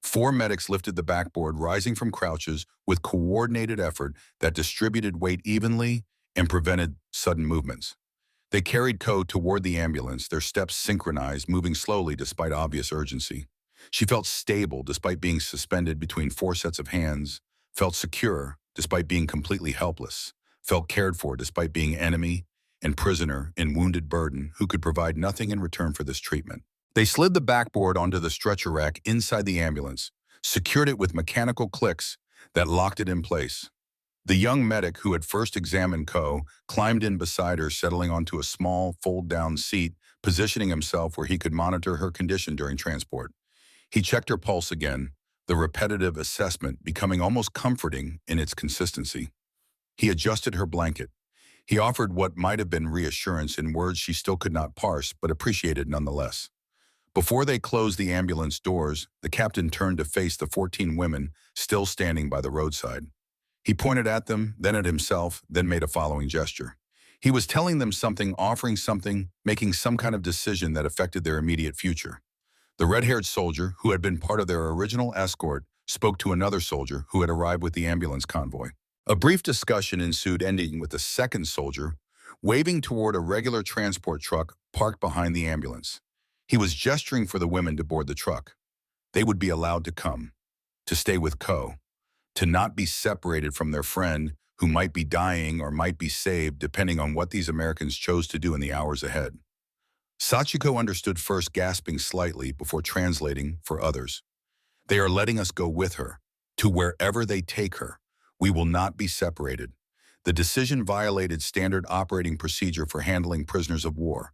4 medics lifted the backboard, rising from crouches with coordinated effort that distributed weight evenly and prevented sudden movements. They carried Ko toward the ambulance, their steps synchronized, moving slowly despite obvious urgency. She felt stable despite being suspended between 4 sets of hands, felt secure despite being completely helpless, felt cared for despite being enemy and prisoner in wounded burden who could provide nothing in return for this treatment. They slid the backboard onto the stretcher rack inside the ambulance, secured it with mechanical clicks that locked it in place. The young medic who had first examined Ko climbed in beside her, settling onto a small, fold-down seat, positioning himself where he could monitor her condition during transport. He checked her pulse again, the repetitive assessment becoming almost comforting in its consistency. He adjusted her blanket. He offered what might have been reassurance in words she still could not parse, but appreciated nonetheless. Before they closed the ambulance doors, the captain turned to face the 14 women still standing by the roadside. He pointed at them, then at himself, then made a following gesture. He was telling them something, offering something, making some kind of decision that affected their immediate future. The red-haired soldier, who had been part of their original escort, spoke to another soldier who had arrived with the ambulance convoy. A brief discussion ensued, ending with the second soldier waving toward a regular transport truck parked behind the ambulance. He was gesturing for the women to board the truck. They would be allowed to come, to stay with Ko, to not be separated from their friend who might be dying or might be saved depending on what these Americans chose to do in the hours ahead. Sachiko understood first, gasping slightly before translating for others. They are letting us go with her, to wherever they take her. We will not be separated. The decision violated standard operating procedure for handling prisoners of war.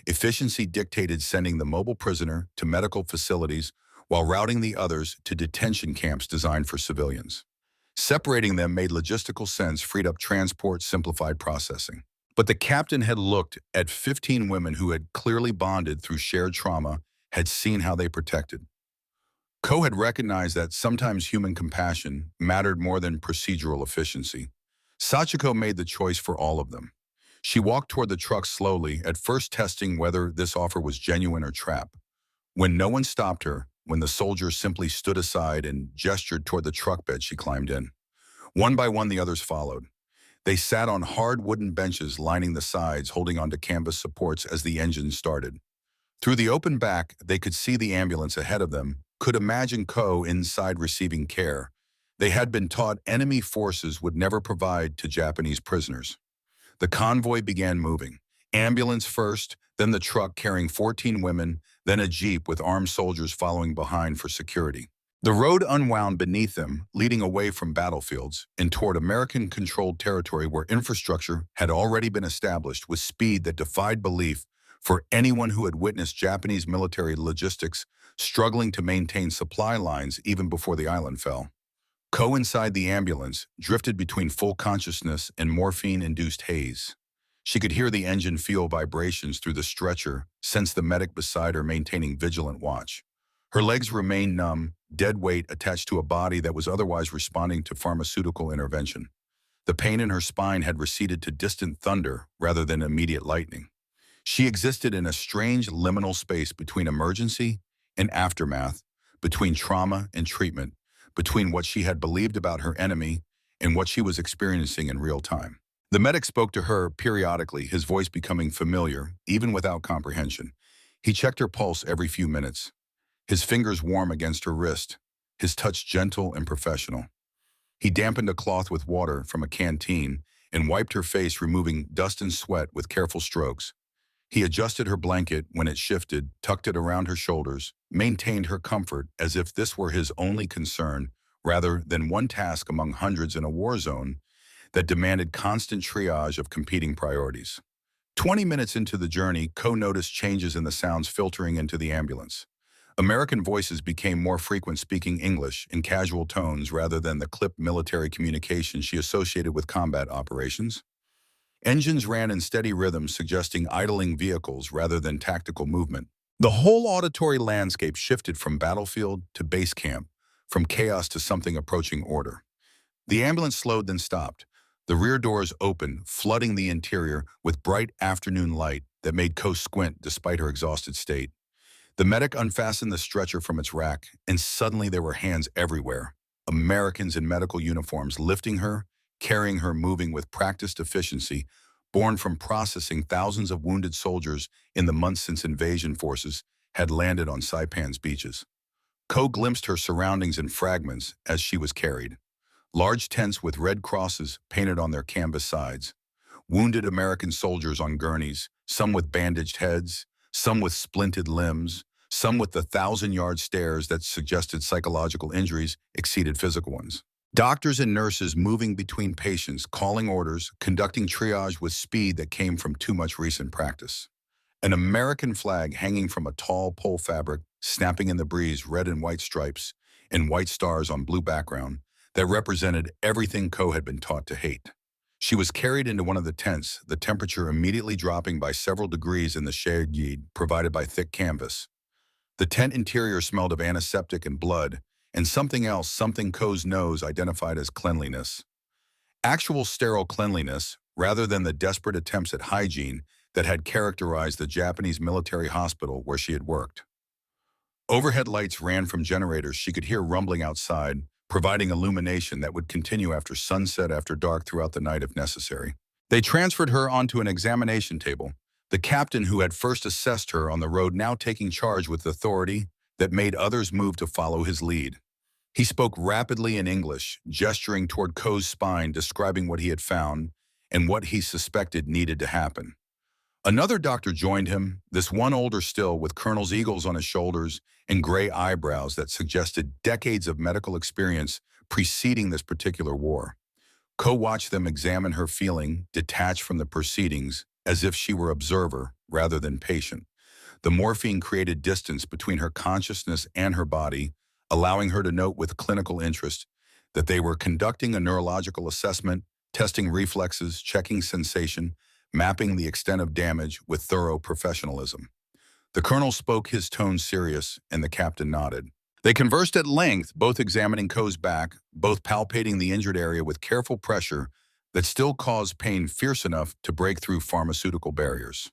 Efficiency dictated sending the mobile prisoner to medical facilities while routing the others to detention camps designed for civilians. Separating them made logistical sense, freed up transport, simplified processing. But the captain had looked at 15 women who had clearly bonded through shared trauma, had seen how they protected. Ko had recognized that sometimes human compassion mattered more than procedural efficiency. Sachiko made the choice for all of them. She walked toward the truck slowly, at first testing whether this offer was genuine or trap. When no one stopped her, when the soldier simply stood aside and gestured toward the truck bed, she climbed in. One by one, the others followed. They sat on hard wooden benches lining the sides, holding onto canvas supports as the engine started. Through the open back, they could see the ambulance ahead of them, could imagine Ko inside receiving care. They had been taught enemy forces would never provide to Japanese prisoners. The convoy began moving. Ambulance first, then the truck carrying 14 women, then a jeep with armed soldiers following behind for security. The road unwound beneath them, leading away from battlefields and toward American-controlled territory where infrastructure had already been established with speed that defied belief for anyone who had witnessed Japanese military logistics struggling to maintain supply lines even before the island fell. Ko inside the ambulance drifted between full consciousness and morphine-induced haze. She could hear the engine feel vibrations through the stretcher, sense the medic beside her maintaining vigilant watch. Her legs remained numb, dead weight attached to a body that was otherwise responding to pharmaceutical intervention. The pain in her spine had receded to distant thunder rather than immediate lightning. She existed in a strange liminal space between emergency and aftermath, between trauma and treatment, between what she had believed about her enemy and what she was experiencing in real time. The medic spoke to her periodically, his voice becoming familiar, even without comprehension. He checked her pulse every few minutes, his fingers warm against her wrist, his touch gentle and professional. He dampened a cloth with water from a canteen and wiped her face, removing dust and sweat with careful strokes. He adjusted her blanket when it shifted, tucked it around her shoulders, maintained her comfort as if this were his only concern, rather than one task among hundreds in a war zone that demanded constant triage of competing priorities. 20 minutes into the journey, Ko noticed changes in the sounds filtering into the ambulance. American voices became more frequent, speaking English in casual tones rather than the clipped military communication she associated with combat operations. Engines ran in steady rhythms, suggesting idling vehicles rather than tactical movement. The whole auditory landscape shifted from battlefield to base camp, from chaos to something approaching order. The ambulance slowed, then stopped. The rear doors opened, flooding the interior with bright afternoon light that made Ko squint despite her exhausted state. The medic unfastened the stretcher from its rack, and suddenly there were hands everywhere. Americans in medical uniforms lifting her, carrying her, moving with practiced efficiency, born from processing thousands of wounded soldiers in the months since invasion forces had landed on Saipan's beaches. Ko glimpsed her surroundings in fragments as she was carried. Large tents with red crosses painted on their canvas sides. Wounded American soldiers on gurneys, some with bandaged heads, some with splinted limbs, some with the 1,000-yard stares that suggested psychological injuries exceeded physical ones. Doctors and nurses moving between patients, calling orders, conducting triage with speed that came from too much recent practice. An American flag hanging from a tall pole fabric, snapping in the breeze, red and white stripes, and white stars on blue background, that represented everything Ko had been taught to hate. She was carried into one of the tents, the temperature immediately dropping by several degrees in the shade provided by thick canvas. The tent interior smelled of antiseptic and blood, and something else, something Ko's nose identified as cleanliness. Actual sterile cleanliness, rather than the desperate attempts at hygiene that had characterized the Japanese military hospital where she had worked. Overhead lights ran from generators she could hear rumbling outside, providing illumination that would continue after sunset, after dark, throughout the night if necessary. They transferred her onto an examination table, the captain who had first assessed her on the road now taking charge with authority that made others move to follow his lead. He spoke rapidly in English, gesturing toward Ko's spine, describing what he had found and what he suspected needed to happen. Another doctor joined him, this one older still, with colonel's eagles on his shoulders and gray eyebrows that suggested decades of medical experience preceding this particular war. Ko watched them examine her, feeling detached from the proceedings, as if she were observer rather than patient. The morphine created distance between her consciousness and her body, allowing her to note with clinical interest that they were conducting a neurological assessment, testing reflexes, checking sensation, mapping the extent of damage with thorough professionalism. The colonel spoke, his tone serious, and the captain nodded. They conversed at length, both examining Ko's back, both palpating the injured area with careful pressure that still caused pain fierce enough to break through pharmaceutical barriers.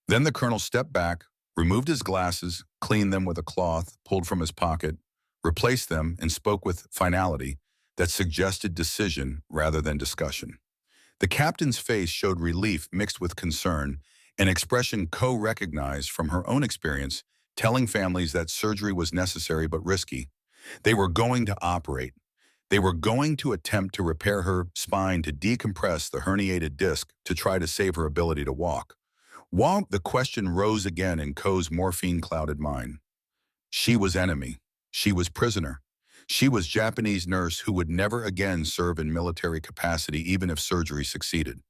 Then the colonel stepped back, removed his glasses, cleaned them with a cloth pulled from his pocket, replaced them, and spoke with finality that suggested decision rather than discussion. The captain's face showed relief mixed with concern, an expression Ko recognized from her own experience, telling families that surgery was necessary but risky. They were going to operate. They were going to attempt to repair her spine to decompress the herniated disc to try to save her ability to walk. While the question rose again in Ko's morphine-clouded mind. She was enemy. She was prisoner. She was Japanese nurse who would never again serve in military capacity even if surgery succeeded.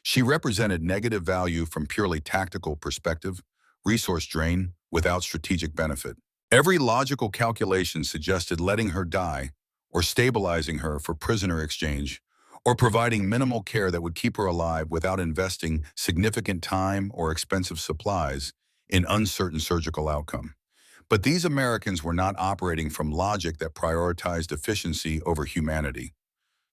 She represented negative value from purely tactical perspective, resource drain without strategic benefit. Every logical calculation suggested letting her die, or stabilizing her for prisoner exchange, or providing minimal care that would keep her alive without investing significant time or expensive supplies in uncertain surgical outcome. But these Americans were not operating from logic that prioritized efficiency over humanity.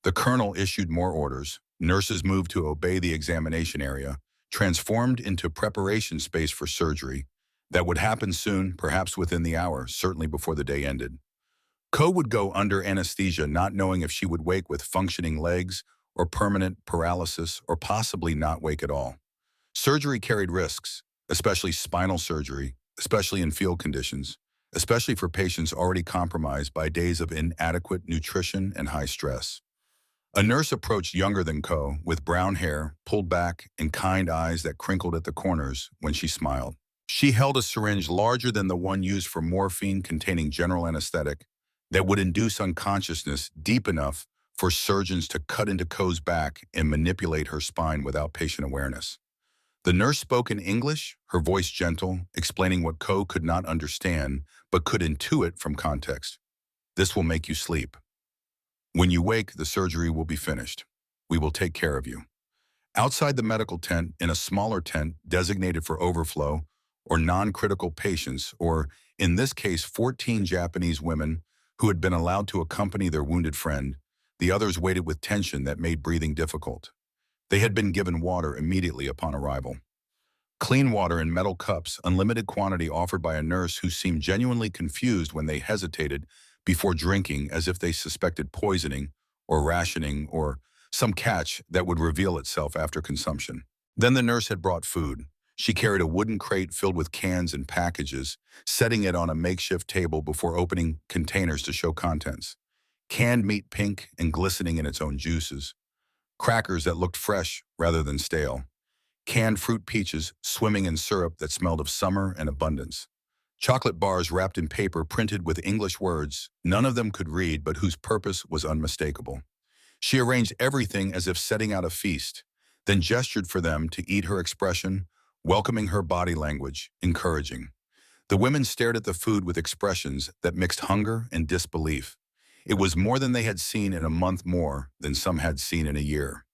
The colonel issued more orders. Nurses moved to obey the examination area, transformed into preparation space for surgery that would happen soon, perhaps within the hour, certainly before the day ended. Ko would go under anesthesia not knowing if she would wake with functioning legs or permanent paralysis or possibly not wake at all. Surgery carried risks, especially spinal surgery, especially in field conditions, especially for patients already compromised by days of inadequate nutrition and high stress. A nurse approached younger than Ko, with brown hair, pulled back, and kind eyes that crinkled at the corners when she smiled. She held a syringe larger than the one used for morphine containing general anesthetic that would induce unconsciousness deep enough for surgeons to cut into Ko's back and manipulate her spine without patient awareness. The nurse spoke in English, her voice gentle, explaining what Ko could not understand but could intuit from context. "This will make you sleep. When you wake, the surgery will be finished. We will take care of you." Outside the medical tent, in a smaller tent designated for overflow or non-critical patients, or in this case 14 Japanese women who had been allowed to accompany their wounded friend, the others waited with tension that made breathing difficult. They had been given water immediately upon arrival. Clean water in metal cups, unlimited quantity offered by a nurse who seemed genuinely confused when they hesitated before drinking as if they suspected poisoning or rationing or some catch that would reveal itself after consumption. Then the nurse had brought food. She carried a wooden crate filled with cans and packages, setting it on a makeshift table before opening containers to show contents. Canned meat pink and glistening in its own juices. Crackers that looked fresh rather than stale. Canned fruit peaches swimming in syrup that smelled of summer and abundance. Chocolate bars wrapped in paper printed with English words none of them could read but whose purpose was unmistakable. She arranged everything as if setting out a feast, then gestured for them to eat, her expression, welcoming, her body language, encouraging. The women stared at the food with expressions that mixed hunger and disbelief. It was more than they had seen in a month, more than some had seen in a year.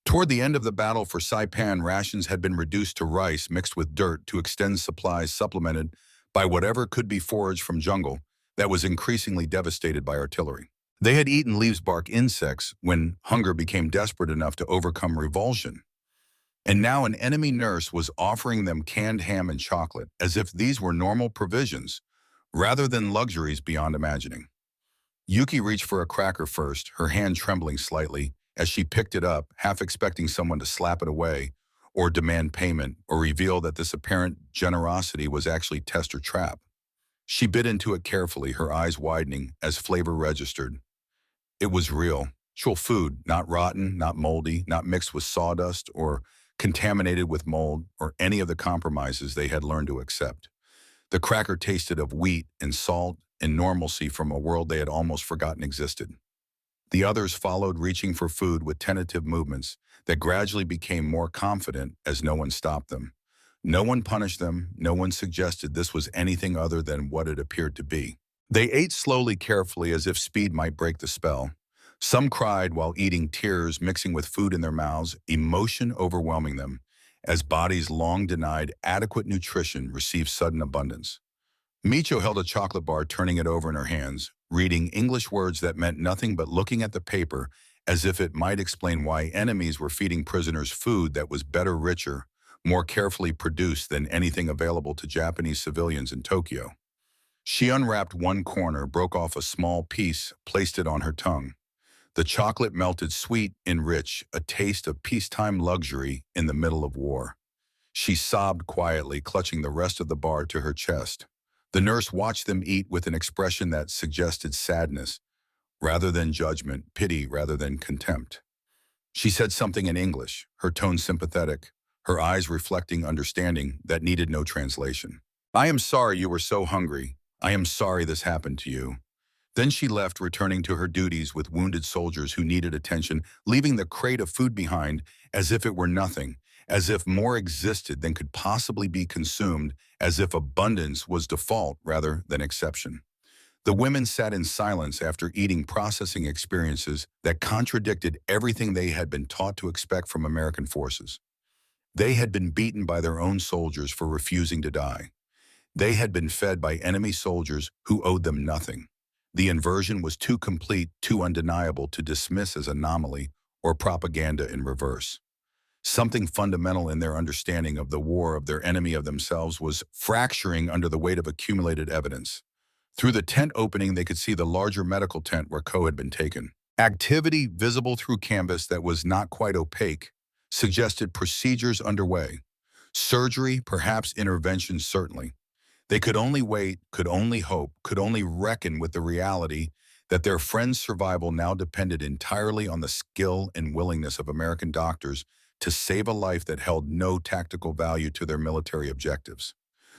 Toward the end of the battle for Saipan, rations had been reduced to rice mixed with dirt to extend supplies supplemented by whatever could be foraged from jungle that was increasingly devastated by artillery. They had eaten leaves-bark insects when hunger became desperate enough to overcome revulsion. And now an enemy nurse was offering them canned ham and chocolate as if these were normal provisions, rather than luxuries beyond imagining. Yuki reached for a cracker first, her hand trembling slightly as she picked it up, half expecting someone to slap it away or demand payment or reveal that this apparent generosity was actually test or trap. She bit into it carefully, her eyes widening as flavor registered. It was real, actual food, not rotten, not moldy, not mixed with sawdust or contaminated with mold or any of the compromises they had learned to accept. The cracker tasted of wheat and salt and normalcy from a world they had almost forgotten existed. The others followed, reaching for food with tentative movements that gradually became more confident as no one stopped them. No one punished them, no one suggested this was anything other than what it appeared to be. They ate slowly, carefully, as if speed might break the spell. Some cried while eating, tears mixing with food in their mouths, emotion overwhelming them, as bodies long denied adequate nutrition received sudden abundance. Micho held a chocolate bar, turning it over in her hands, reading English words that meant nothing but looking at the paper as if it might explain why enemies were feeding prisoners food that was better, richer, more carefully produced than anything available to Japanese civilians in Tokyo. She unwrapped one corner, broke off a small piece, placed it on her tongue. The chocolate melted sweet and rich, a taste of peacetime luxury in the middle of war. She sobbed quietly, clutching the rest of the bar to her chest. The nurse watched them eat with an expression that suggested sadness, rather than judgment, pity rather than contempt. She said something in English, her tone sympathetic, her eyes reflecting understanding that needed no translation. I am sorry you were so hungry. I am sorry this happened to you. Then she left, returning to her duties with wounded soldiers who needed attention, leaving the crate of food behind as if it were nothing, as if more existed than could possibly be consumed, as if abundance was default rather than exception. The women sat in silence after eating, processing experiences that contradicted everything they had been taught to expect from American forces. They had been beaten by their own soldiers for refusing to die. They had been fed by enemy soldiers who owed them nothing. The inversion was too complete, too undeniable to dismiss as anomaly or propaganda in reverse. Something fundamental in their understanding of the war, of their enemy, of themselves, was fracturing under the weight of accumulated evidence. Through the tent opening, they could see the larger medical tent where Ko had been taken. Activity visible through canvas that was not quite opaque suggested procedures underway. Surgery, perhaps intervention, certainly. They could only wait, could only hope, could only reckon with the reality that their friend's survival now depended entirely on the skill and willingness of American doctors to save a life that held no tactical value to their military objectives.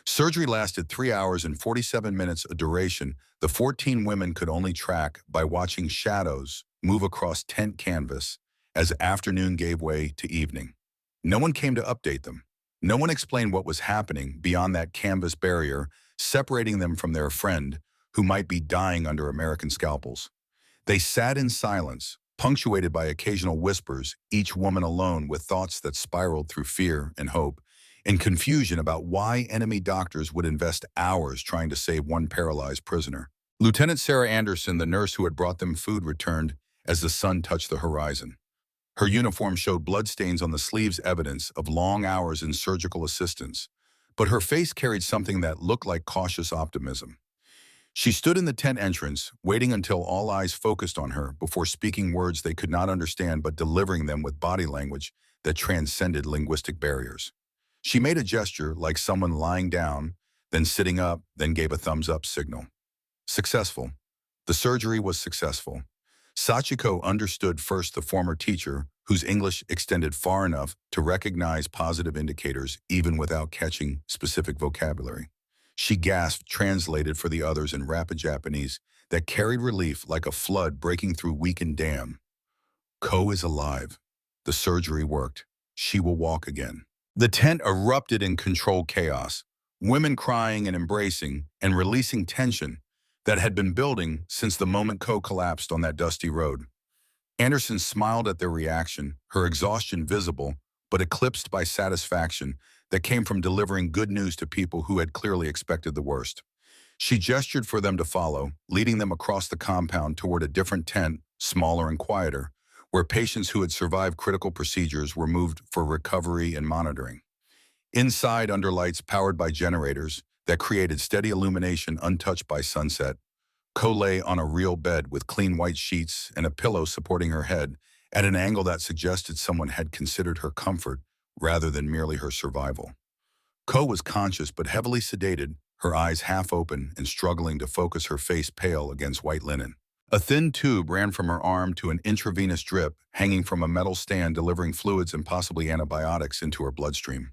Surgery lasted 3 hours and 47 minutes, a duration the 14 women could only track by watching shadows move across tent canvas as afternoon gave way to evening. No one came to update them. No one explained what was happening beyond that canvas barrier, separating them from their friend who might be dying under American scalpels. They sat in silence, punctuated by occasional whispers, each woman alone with thoughts that spiraled through fear and hope, and confusion about why enemy doctors would invest hours trying to save one paralyzed prisoner. Lieutenant Sarah Anderson, the nurse who had brought them food, returned as the sun touched the horizon. Her uniform showed bloodstains on the sleeves, evidence of long hours in surgical assistance, but her face carried something that looked like cautious optimism. She stood in the tent entrance, waiting until all eyes focused on her before speaking words they could not understand but delivering them with body language that transcended linguistic barriers. She made a gesture like someone lying down, then sitting up, then gave a thumbs-up signal. Successful. The surgery was successful. Sachiko understood first, the former teacher, whose English extended far enough to recognize positive indicators even without catching specific vocabulary. She gasped, translated for the others in rapid Japanese that carried relief like a flood breaking through weakened dam. Ko is alive. The surgery worked. She will walk again. The tent erupted in controlled chaos, women crying and embracing and releasing tension that had been building since the moment Ko collapsed on that dusty road. Anderson smiled at their reaction, her exhaustion visible, but eclipsed by satisfaction that came from delivering good news to people who had clearly expected the worst. She gestured for them to follow, leading them across the compound toward a different tent, smaller and quieter, where patients who had survived critical procedures were moved for recovery and monitoring. Inside, under lights powered by generators that created steady illumination untouched by sunset, Ko lay on a real bed with clean white sheets and a pillow supporting her head at an angle that suggested someone had considered her comfort rather than merely her survival. Ko was conscious but heavily sedated, her eyes half open and struggling to focus, her face pale against white linen. A thin tube ran from her arm to an intravenous drip hanging from a metal stand, delivering fluids and possibly antibiotics into her bloodstream.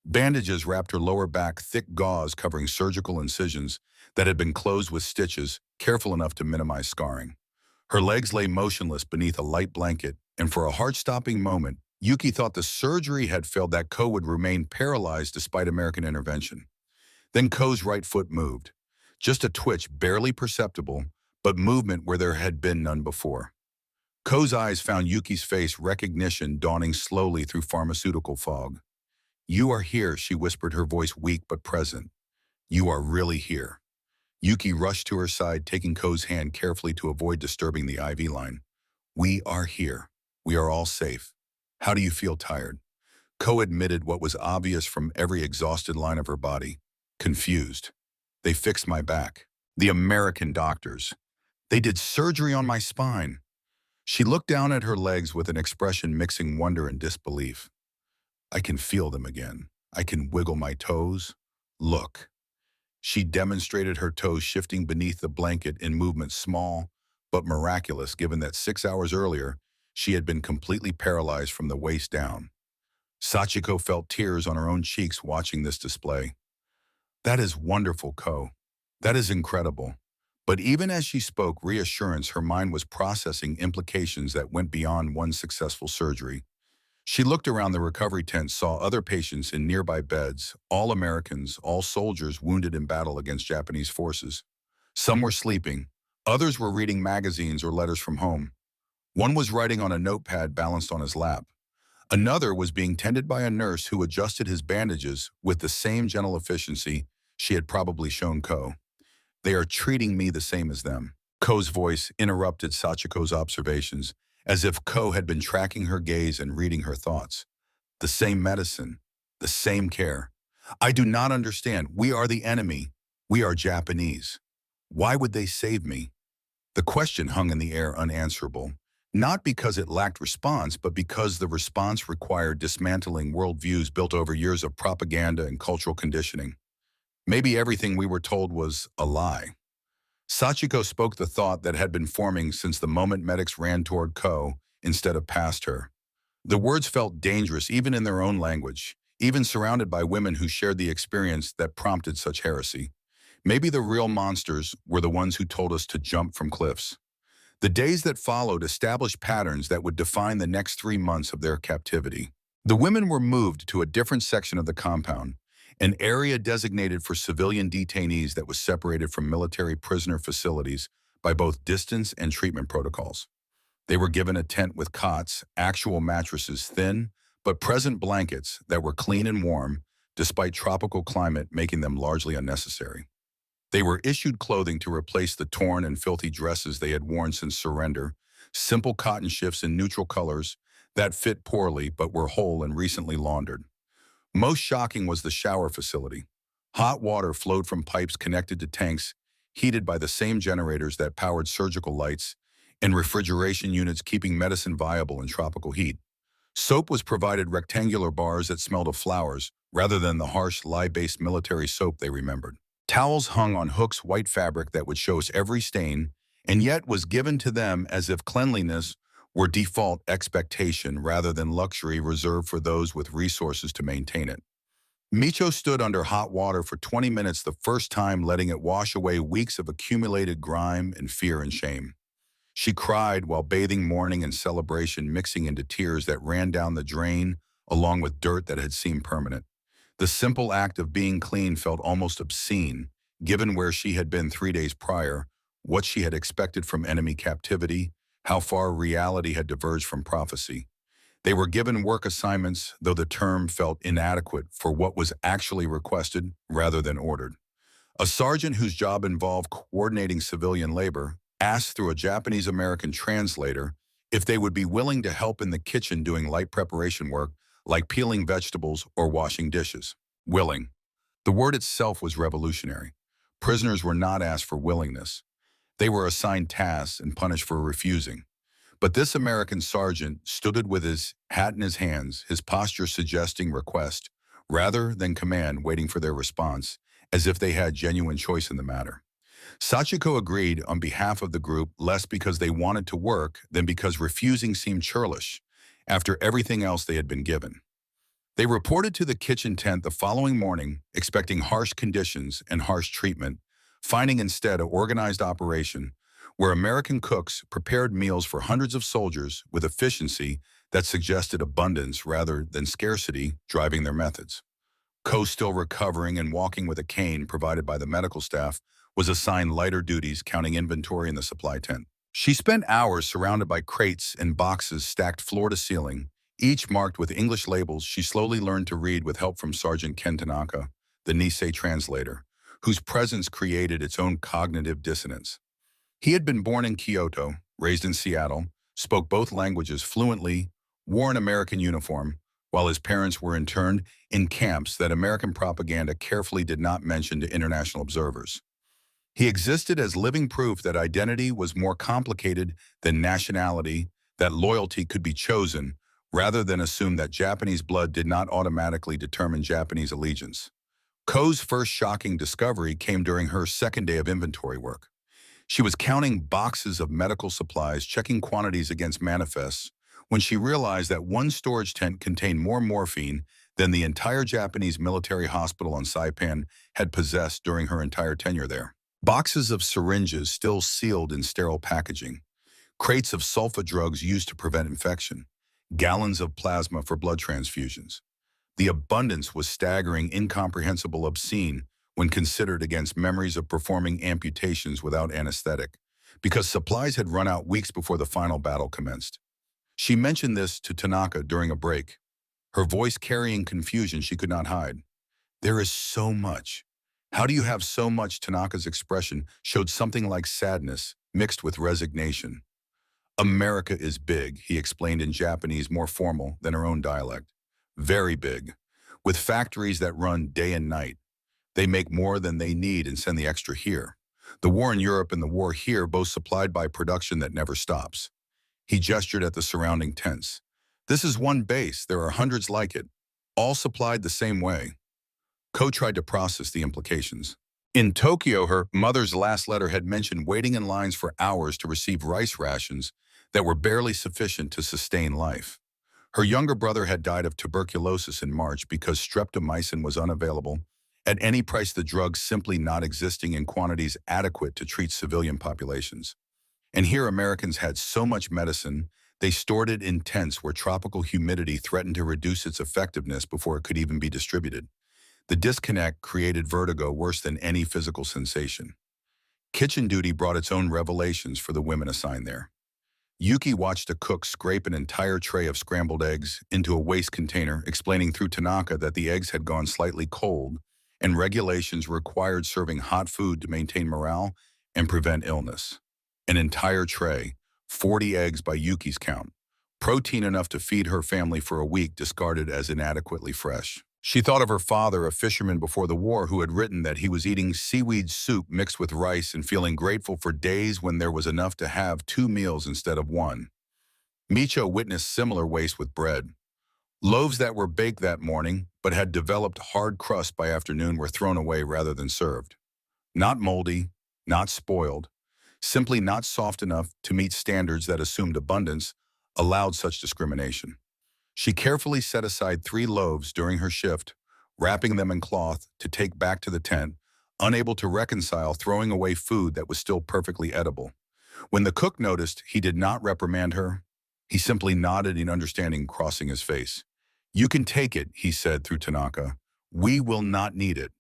Bandages wrapped her lower back, thick gauze covering surgical incisions that had been closed with stitches, careful enough to minimize scarring. Her legs lay motionless beneath a light blanket, and for a heart-stopping moment, Yuki thought the surgery had failed, that Ko would remain paralyzed despite American intervention. Then Ko's right foot moved. Just a twitch, barely perceptible, but movement where there had been none before. Ko's eyes found Yuki's face, recognition dawning slowly through pharmaceutical fog. "You are here," she whispered, her voice weak but present. "You are really here." Yuki rushed to her side, taking Ko's hand carefully to avoid disturbing the IV line. "We are here. We are all safe. How do you feel? Tired?" Ko admitted what was obvious from every exhausted line of her body. "Confused. They fixed my back. The American doctors. They did surgery on my spine." She looked down at her legs with an expression mixing wonder and disbelief. I can feel them again. I can wiggle my toes. Look. She demonstrated her toes shifting beneath the blanket in movements small but miraculous given that 6 hours earlier, she had been completely paralyzed from the waist down. Sachiko felt tears on her own cheeks watching this display. That is wonderful, Ko. That is incredible. But even as she spoke reassurance, her mind was processing implications that went beyond one successful surgery. She looked around the recovery tent, saw other patients in nearby beds, all Americans, all soldiers wounded in battle against Japanese forces. Some were sleeping. Others were reading magazines or letters from home. One was writing on a notepad balanced on his lap. Another was being tended by a nurse who adjusted his bandages with the same gentle efficiency she had probably shown Ko. They are treating me the same as them. Ko's voice interrupted Sachiko's observations, as if Ko had been tracking her gaze and reading her thoughts. The same medicine, the same care. I do not understand. We are the enemy. We are Japanese. Why would they save me? The question hung in the air unanswerable, not because it lacked response, but because the response required dismantling worldviews built over years of propaganda and cultural conditioning. Maybe everything we were told was a lie. Sachiko spoke the thought that had been forming since the moment medics ran toward Ko instead of past her. The words felt dangerous even in their own language, even surrounded by women who shared the experience that prompted such heresy. Maybe the real monsters were the ones who told us to jump from cliffs. The days that followed established patterns that would define the next 3 months of their captivity. The women were moved to a different section of the compound, an area designated for civilian detainees that was separated from military prisoner facilities by both distance and treatment protocols. They were given a tent with cots, actual mattresses, thin but present blankets that were clean and warm, despite tropical climate making them largely unnecessary. They were issued clothing to replace the torn and filthy dresses they had worn since surrender, simple cotton shifts in neutral colors that fit poorly but were whole and recently laundered. Most shocking was the shower facility. Hot water flowed from pipes connected to tanks, heated by the same generators that powered surgical lights, and refrigeration units keeping medicine viable in tropical heat. Soap was provided rectangular bars that smelled of flowers, rather than the harsh, lye-based military soap they remembered. Towels hung on hooks, white fabric that would show us every stain, and yet was given to them as if cleanliness were default expectation rather than luxury reserved for those with resources to maintain it. Micho stood under hot water for 20 minutes the first time, letting it wash away weeks of accumulated grime and fear and shame. She cried while bathing, mourning and celebration mixing into tears that ran down the drain along with dirt that had seemed permanent. The simple act of being clean felt almost obscene, given where she had been 3 days prior, what she had expected from enemy captivity, how far reality had diverged from prophecy. They were given work assignments, though the term felt inadequate for what was actually requested rather than ordered. A sergeant whose job involved coordinating civilian labor asked through a Japanese-American translator if they would be willing to help in the kitchen doing light preparation work like peeling vegetables or washing dishes. Willing. The word itself was revolutionary. Prisoners were not asked for willingness. They were assigned tasks and punished for refusing. But this American sergeant stood with his hat in his hands, his posture suggesting request, rather than command, waiting for their response, as if they had genuine choice in the matter. Sachiko agreed on behalf of the group, less because they wanted to work than because refusing seemed churlish, after everything else they had been given. They reported to the kitchen tent the following morning, expecting harsh conditions and harsh treatment, finding instead an organized operation where American cooks prepared meals for hundreds of soldiers with efficiency that suggested abundance rather than scarcity driving their methods. Ko, still recovering and walking with a cane provided by the medical staff, was assigned lighter duties counting inventory in the supply tent. She spent hours surrounded by crates and boxes stacked floor to ceiling, each marked with English labels she slowly learned to read with help from Sergeant Ken Tanaka, the Nisei translator, whose presence created its own cognitive dissonance. He had been born in Kyoto, raised in Seattle, spoke both languages fluently, wore an American uniform, while his parents were interned in camps that American propaganda carefully did not mention to international observers. He existed as living proof that identity was more complicated than nationality, that loyalty could be chosen rather than assume that Japanese blood did not automatically determine Japanese allegiance. Ko's first shocking discovery came during her second day of inventory work. She was counting boxes of medical supplies, checking quantities against manifests, when she realized that one storage tent contained more morphine than the entire Japanese military hospital on Saipan had possessed during her entire tenure there. Boxes of syringes still sealed in sterile packaging, crates of sulfa drugs used to prevent infection, gallons of plasma for blood transfusions. The abundance was staggering, incomprehensible, obscene when considered against memories of performing amputations without anesthetic, because supplies had run out weeks before the final battle commenced. She mentioned this to Tanaka during a break, her voice carrying confusion she could not hide. There is so much. How do you have so much? Tanaka's expression showed something like sadness mixed with resignation. America is big, he explained in Japanese, more formal than her own dialect. Very big, with factories that run day and night. They make more than they need and send the extra here. The war in Europe and the war here, both supplied by production that never stops. He gestured at the surrounding tents. This is one base, there are hundreds like it, all supplied the same way. Ko tried to process the implications. In Tokyo, her mother's last letter had mentioned waiting in lines for hours to receive rice rations that were barely sufficient to sustain life. Her younger brother had died of tuberculosis in March because streptomycin was unavailable, at any price the drug simply not existing in quantities adequate to treat civilian populations. And here Americans had so much medicine, they stored it in tents where tropical humidity threatened to reduce its effectiveness before it could even be distributed. The disconnect created vertigo worse than any physical sensation. Kitchen duty brought its own revelations for the women assigned there. Yuki watched a cook scrape an entire tray of scrambled eggs into a waste container, explaining through Tanaka that the eggs had gone slightly cold and regulations required serving hot food to maintain morale and prevent illness. An entire tray, 40 eggs by Yuki's count, protein enough to feed her family for a week, discarded as inadequately fresh. She thought of her father, a fisherman before the war, who had written that he was eating seaweed soup mixed with rice and feeling grateful for days when there was enough to have 2 meals instead of 1. Micho witnessed similar waste with bread. Loaves that were baked that morning but had developed hard crust by afternoon were thrown away rather than served. Not moldy, not spoiled, simply not soft enough to meet standards that assumed abundance allowed such discrimination. She carefully set aside 3 loaves during her shift, wrapping them in cloth to take back to the tent, unable to reconcile throwing away food that was still perfectly edible. When the cook noticed he did not reprimand her, he simply nodded in understanding, crossing his face. "You can take it," he said through Tanaka. "We will not need it."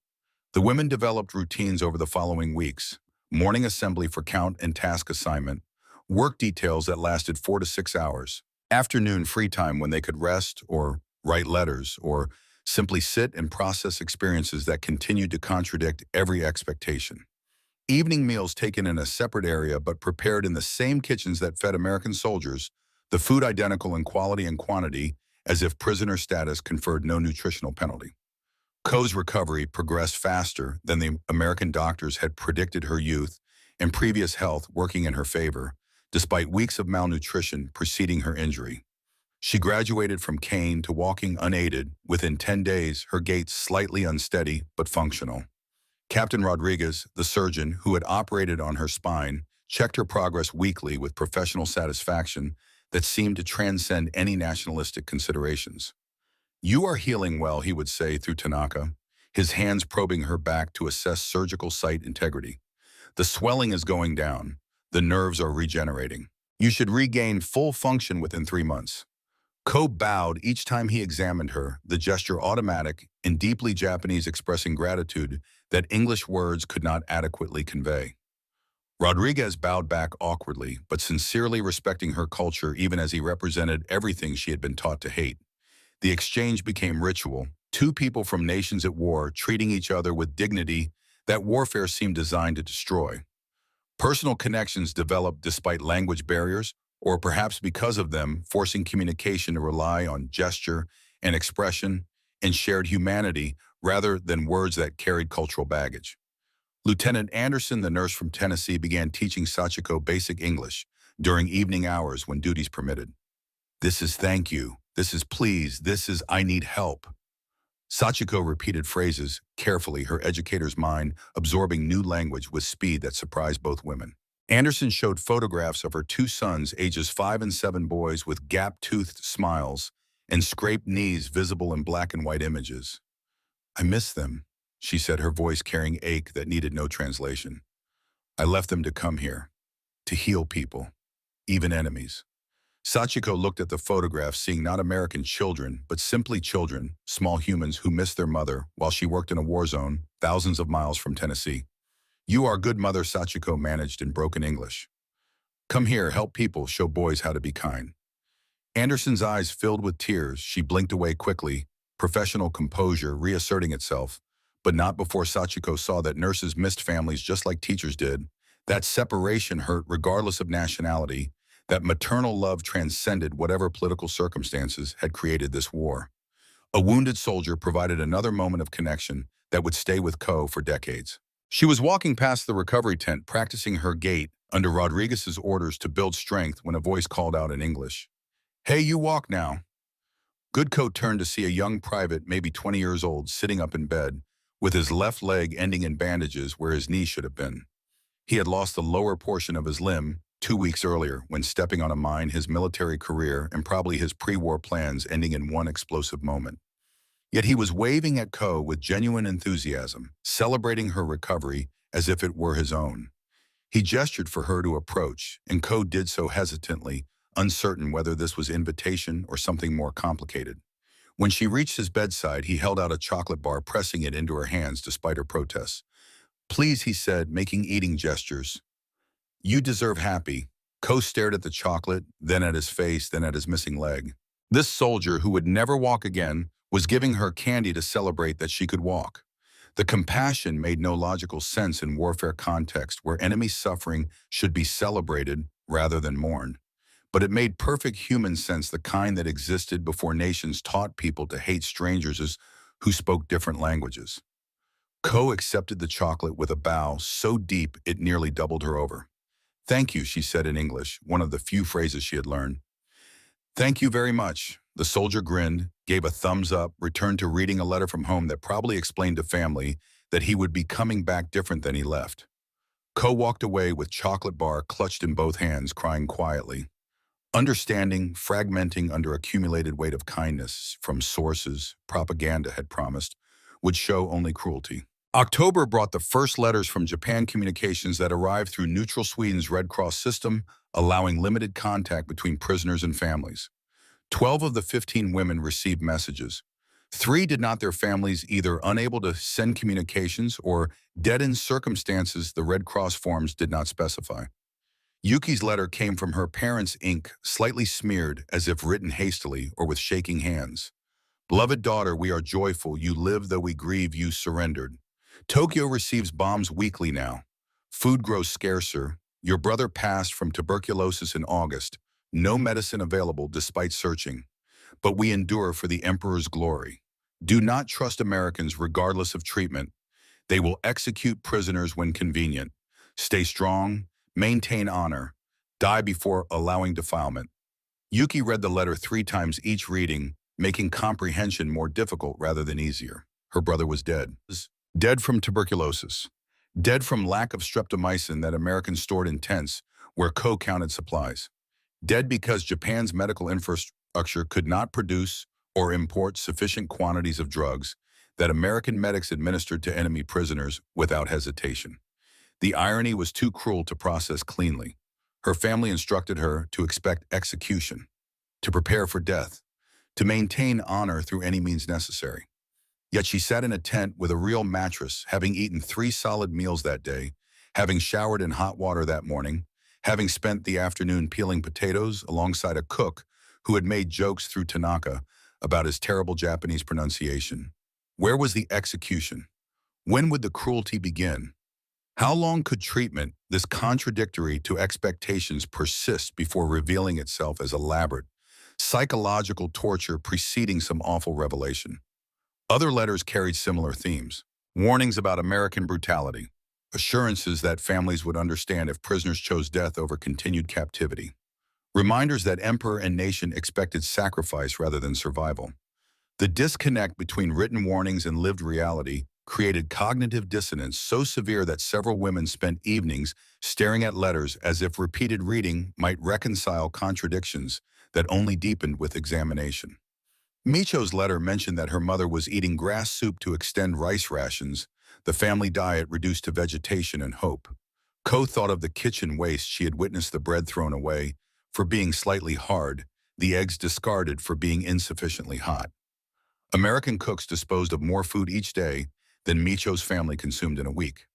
The women developed routines over the following weeks: morning assembly for count and task assignment, work details that lasted 4 to 6 hours, afternoon free time when they could rest or write letters or simply sit and process experiences that continued to contradict every expectation. Evening meals taken in a separate area but prepared in the same kitchens that fed American soldiers, the food identical in quality and quantity, as if prisoner status conferred no nutritional penalty. Ko's recovery progressed faster than the American doctors had predicted, her youth and previous health working in her favor, despite weeks of malnutrition preceding her injury. She graduated from cane to walking unaided within 10 days, her gait slightly unsteady but functional. Captain Rodriguez, the surgeon who had operated on her spine, checked her progress weekly with professional satisfaction that seemed to transcend any nationalistic considerations. "You are healing well," he would say through Tanaka, his hands probing her back to assess surgical site integrity. "The swelling is going down. The nerves are regenerating. You should regain full function within 3 months." Ko bowed each time he examined her, the gesture automatic and deeply Japanese, expressing gratitude that English words could not adequately convey. Rodriguez bowed back awkwardly, but sincerely respecting her culture even as he represented everything she had been taught to hate. The exchange became ritual, 2 people from nations at war treating each other with dignity that warfare seemed designed to destroy. Personal connections developed despite language barriers, or perhaps because of them, forcing communication to rely on gesture and expression and shared humanity rather than words that carried cultural baggage. Lieutenant Anderson, the nurse from Tennessee, began teaching Sachiko basic English, during evening hours when duties permitted. This is thank you. This is please. This is I need help. Sachiko repeated phrases carefully, her educator's mind absorbing new language with speed that surprised both women. Anderson showed photographs of her two sons, ages 5 and 7, boys with gap-toothed smiles and scraped knees visible in black and white images. I miss them, she said, her voice carrying ache that needed no translation. I left them to come here, to heal people, even enemies. Sachiko looked at the photograph, seeing not American children, but simply children, small humans who missed their mother while she worked in a war zone thousands of miles from Tennessee. You are good mother, Sachiko managed in broken English. Come here, help people, show boys how to be kind. Anderson's eyes filled with tears. She blinked away quickly, professional composure reasserting itself, but not before Sachiko saw that nurses missed families just like teachers did. That separation hurt regardless of nationality, that maternal love transcended whatever political circumstances had created this war. A wounded soldier provided another moment of connection that would stay with Ko for decades. She was walking past the recovery tent, practicing her gait under Rodriguez's orders to build strength when a voice called out in English. Hey, you walk now. Goodcoat turned to see a young private, maybe 20 years old, sitting up in bed, with his left leg ending in bandages where his knee should have been. He had lost the lower portion of his limb 2 weeks earlier when stepping on a mine, his military career and probably his pre-war plans ending in one explosive moment. Yet he was waving at Ko with genuine enthusiasm, celebrating her recovery as if it were his own. He gestured for her to approach, and Ko did so hesitantly, uncertain whether this was invitation or something more complicated. When she reached his bedside, he held out a chocolate bar, pressing it into her hands despite her protests. Please, he said, making eating gestures. You deserve happy. Ko stared at the chocolate, then at his face, then at his missing leg. This soldier, who would never walk again, was giving her candy to celebrate that she could walk. The compassion made no logical sense in warfare context where enemy suffering should be celebrated rather than mourned. But it made perfect human sense, the kind that existed before nations taught people to hate strangers who spoke different languages. Ko accepted the chocolate with a bow so deep it nearly doubled her over. Thank you, she said in English, one of the few phrases she had learned. Thank you very much. The soldier grinned, gave a thumbs up, returned to reading a letter from home that probably explained to family that he would be coming back different than he left. Ko walked away with chocolate bar clutched in both hands, crying quietly. Understanding, fragmenting under accumulated weight of kindness from sources propaganda had promised, would show only cruelty. October brought the first letters from Japan Communications that arrived through neutral Sweden's Red Cross system, allowing limited contact between prisoners and families. 12 of the 15 women received messages. 3 did not, their families either unable to send communications or dead in circumstances the Red Cross forms did not specify. Yuki's letter came from her parents' ink, slightly smeared as if written hastily or with shaking hands. Beloved daughter, we are joyful. You live though we grieve, you surrendered. Tokyo receives bombs weekly now. Food grows scarcer. Your brother passed from tuberculosis in August. No medicine available despite searching. But we endure for the Emperor's glory. Do not trust Americans regardless of treatment. They will execute prisoners when convenient. Stay strong, maintain honor, die before allowing defilement. Yuki read the letter 3 times each reading, making comprehension more difficult rather than easier. Her brother was dead. Dead from tuberculosis. Dead from lack of streptomycin that Americans stored in tents where Ko counted supplies. Dead because Japan's medical infrastructure could not produce or import sufficient quantities of drugs that American medics administered to enemy prisoners without hesitation. The irony was too cruel to process cleanly. Her family instructed her to expect execution, to prepare for death, to maintain honor through any means necessary. Yet she sat in a tent with a real mattress, having eaten 3 solid meals that day, having showered in hot water that morning, having spent the afternoon peeling potatoes alongside a cook who had made jokes through Tanaka about his terrible Japanese pronunciation. Where was the execution? When would the cruelty begin? How long could treatment, this contradictory to expectations, persist before revealing itself as elaborate, psychological torture preceding some awful revelation? Other letters carried similar themes. Warnings about American brutality. assurances that families would understand if prisoners chose death over continued captivity, reminders that emperor and nation expected sacrifice rather than survival. The disconnect between written warnings and lived reality created cognitive dissonance so severe that several women spent evenings staring at letters as if repeated reading might reconcile contradictions that only deepened with examination. Micho's letter mentioned that her mother was eating grass soup to extend rice rations, the family diet reduced to vegetation and hope. Ko thought of the kitchen waste she had witnessed, the bread thrown away for being slightly hard, the eggs discarded for being insufficiently hot. American cooks disposed of more food each day than Micho's family consumed in a week.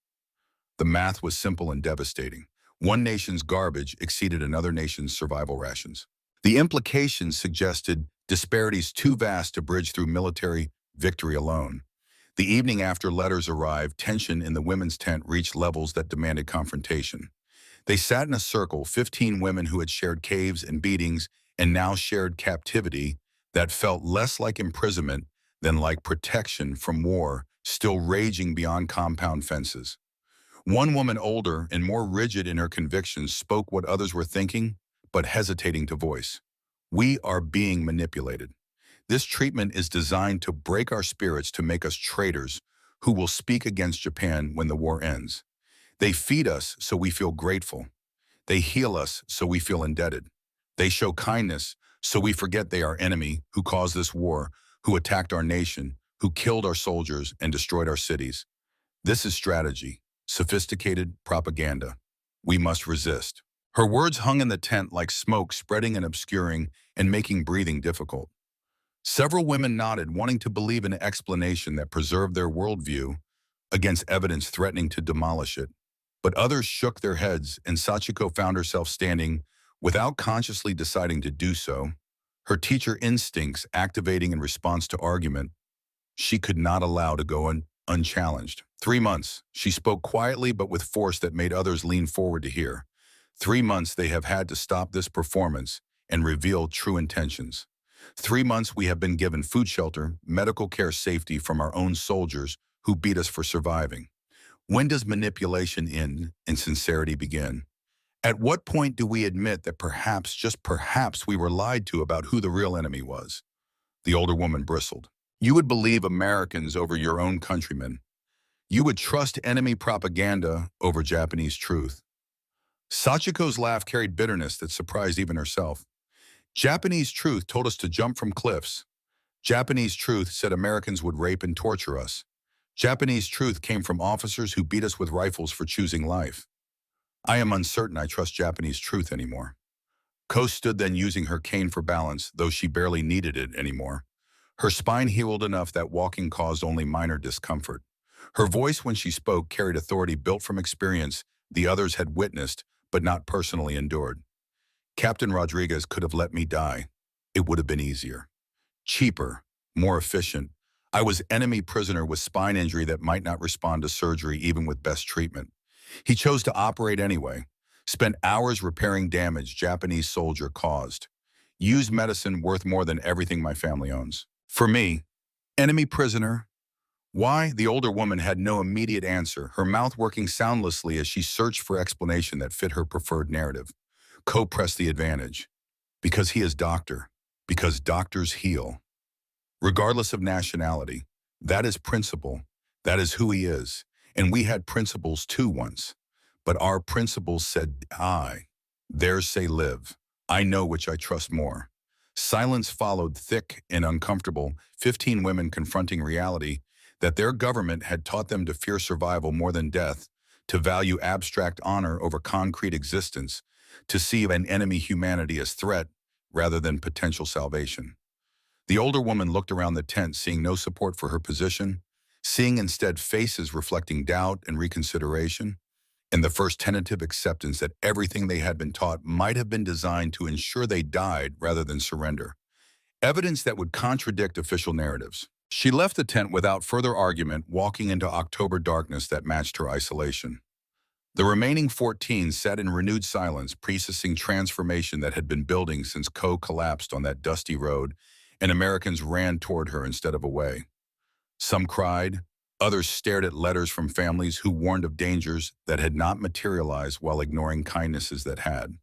The math was simple and devastating. One nation's garbage exceeded another nation's survival rations. The implications suggested disparities too vast to bridge through military victory alone. The evening after letters arrived, tension in the women's tent reached levels that demanded confrontation. They sat in a circle, 15 women who had shared caves and beatings and now shared captivity that felt less like imprisonment than like protection from war still raging beyond compound fences. One woman, older and more rigid in her convictions, spoke what others were thinking, but hesitating to voice. We are being manipulated. This treatment is designed to break our spirits, to make us traitors who will speak against Japan when the war ends. They feed us so we feel grateful. They heal us so we feel indebted. They show kindness so we forget they are enemy who caused this war, who attacked our nation, who killed our soldiers and destroyed our cities. This is strategy, sophisticated propaganda. We must resist. Her words hung in the tent like smoke, spreading and obscuring and making breathing difficult. Several women nodded, wanting to believe in an explanation that preserved their worldview against evidence threatening to demolish it. But others shook their heads, and Sachiko found herself standing without consciously deciding to do so, her teacher instincts activating in response to argument she could not allow to go unchallenged. 3 months, she spoke quietly but with force that made others lean forward to hear. 3 months they have had to stop this performance and reveal true intentions. 3 months we have been given food, shelter, medical care, safety from our own soldiers who beat us for surviving. When does manipulation end and sincerity begin? At what point do we admit that perhaps, just perhaps, we were lied to about who the real enemy was? The older woman bristled. You would believe Americans over your own countrymen. You would trust enemy propaganda over Japanese truth. Sachiko's laugh carried bitterness that surprised even herself. Japanese truth told us to jump from cliffs. Japanese truth said Americans would rape and torture us. Japanese truth came from officers who beat us with rifles for choosing life. I am uncertain I trust Japanese truth anymore. Ko stood then, using her cane for balance, though she barely needed it anymore. Her spine healed enough that walking caused only minor discomfort. Her voice, when she spoke, carried authority built from experience the others had witnessed but not personally endured. Captain Rodriguez could have let me die. It would have been easier. Cheaper, more efficient. I was enemy prisoner with spine injury that might not respond to surgery even with best treatment. He chose to operate anyway, spent hours repairing damage Japanese soldier caused. Used medicine worth more than everything my family owns. For me, enemy prisoner. Why? The older woman had no immediate answer, her mouth working soundlessly as she searched for explanation that fit her preferred narrative. Ko pressed the advantage. Because he is doctor. Because doctors heal. Regardless of nationality. That is principle. That is who he is. And we had principles too once. But our principles said I. Theirs say live. I know which I trust more. Silence followed, thick and uncomfortable, 15 women confronting reality that their government had taught them to fear survival more than death, to value abstract honor over concrete existence, to see an enemy humanity as threat rather than potential salvation. The older woman looked around the tent, seeing no support for her position, seeing instead faces reflecting doubt and reconsideration, and the first tentative acceptance that everything they had been taught might have been designed to ensure they died rather than surrender. Evidence that would contradict official narratives. She left the tent without further argument, walking into October darkness that matched her isolation. The remaining 14 sat in renewed silence, processing transformation that had been building since Ko collapsed on that dusty road, and Americans ran toward her instead of away. Some cried, Others stared at letters from families who warned of dangers that had not materialized while ignoring kindnesses that had.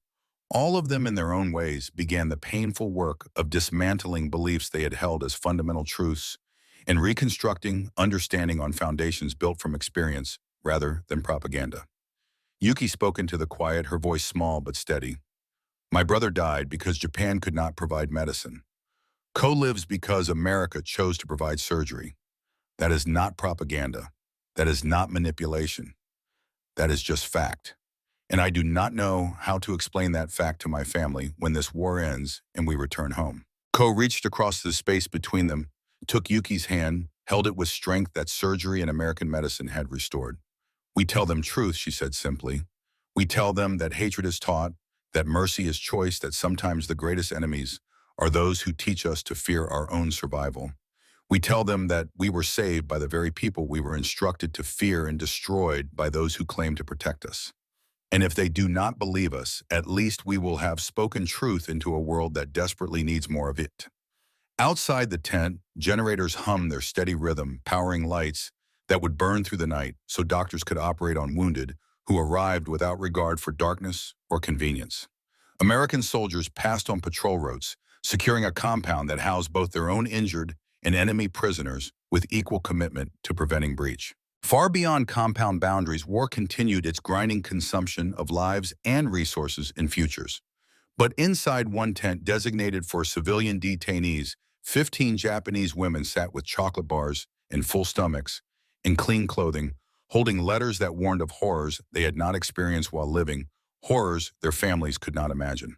All of them in their own ways began the painful work of dismantling beliefs they had held as fundamental truths and reconstructing understanding on foundations built from experience rather than propaganda. Yuki spoke into the quiet, her voice small but steady. My brother died because Japan could not provide medicine. Ko lives because America chose to provide surgery. That is not propaganda. That is not manipulation. That is just fact. And I do not know how to explain that fact to my family when this war ends and we return home. Ko reached across the space between them, took Yuki's hand, held it with strength that surgery and American medicine had restored. We tell them truth, she said simply. We tell them that hatred is taught, that mercy is choice, that sometimes the greatest enemies are those who teach us to fear our own survival. We tell them that we were saved by the very people we were instructed to fear and destroyed by those who claim to protect us. And if they do not believe us, at least we will have spoken truth into a world that desperately needs more of it. Outside the tent, generators hummed their steady rhythm, powering lights that would burn through the night so doctors could operate on wounded who arrived without regard for darkness or convenience. American soldiers passed on patrol routes, securing a compound that housed both their own injured and enemy prisoners with equal commitment to preventing breach. Far beyond compound boundaries, war continued its grinding consumption of lives and resources in futures. But inside one tent designated for civilian detainees, 15 Japanese women sat with chocolate bars and full stomachs, in clean clothing, holding letters that warned of horrors they had not experienced while living, horrors their families could not imagine.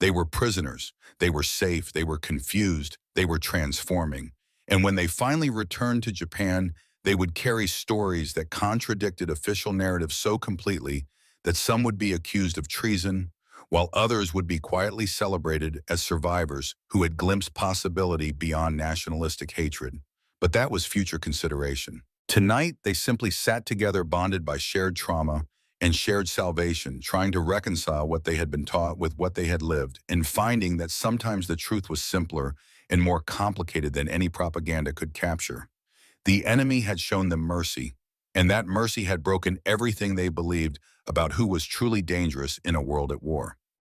They were prisoners, they were safe, they were confused, they were transforming. And when they finally returned to Japan, they would carry stories that contradicted official narratives so completely that some would be accused of treason, while others would be quietly celebrated as survivors who had glimpsed possibility beyond nationalistic hatred. But that was future consideration. Tonight, they simply sat together bonded by shared trauma and shared salvation, trying to reconcile what they had been taught with what they had lived, and finding that sometimes the truth was simpler and more complicated than any propaganda could capture. The enemy had shown them mercy, and that mercy had broken everything they believed about who was truly dangerous in a world at war.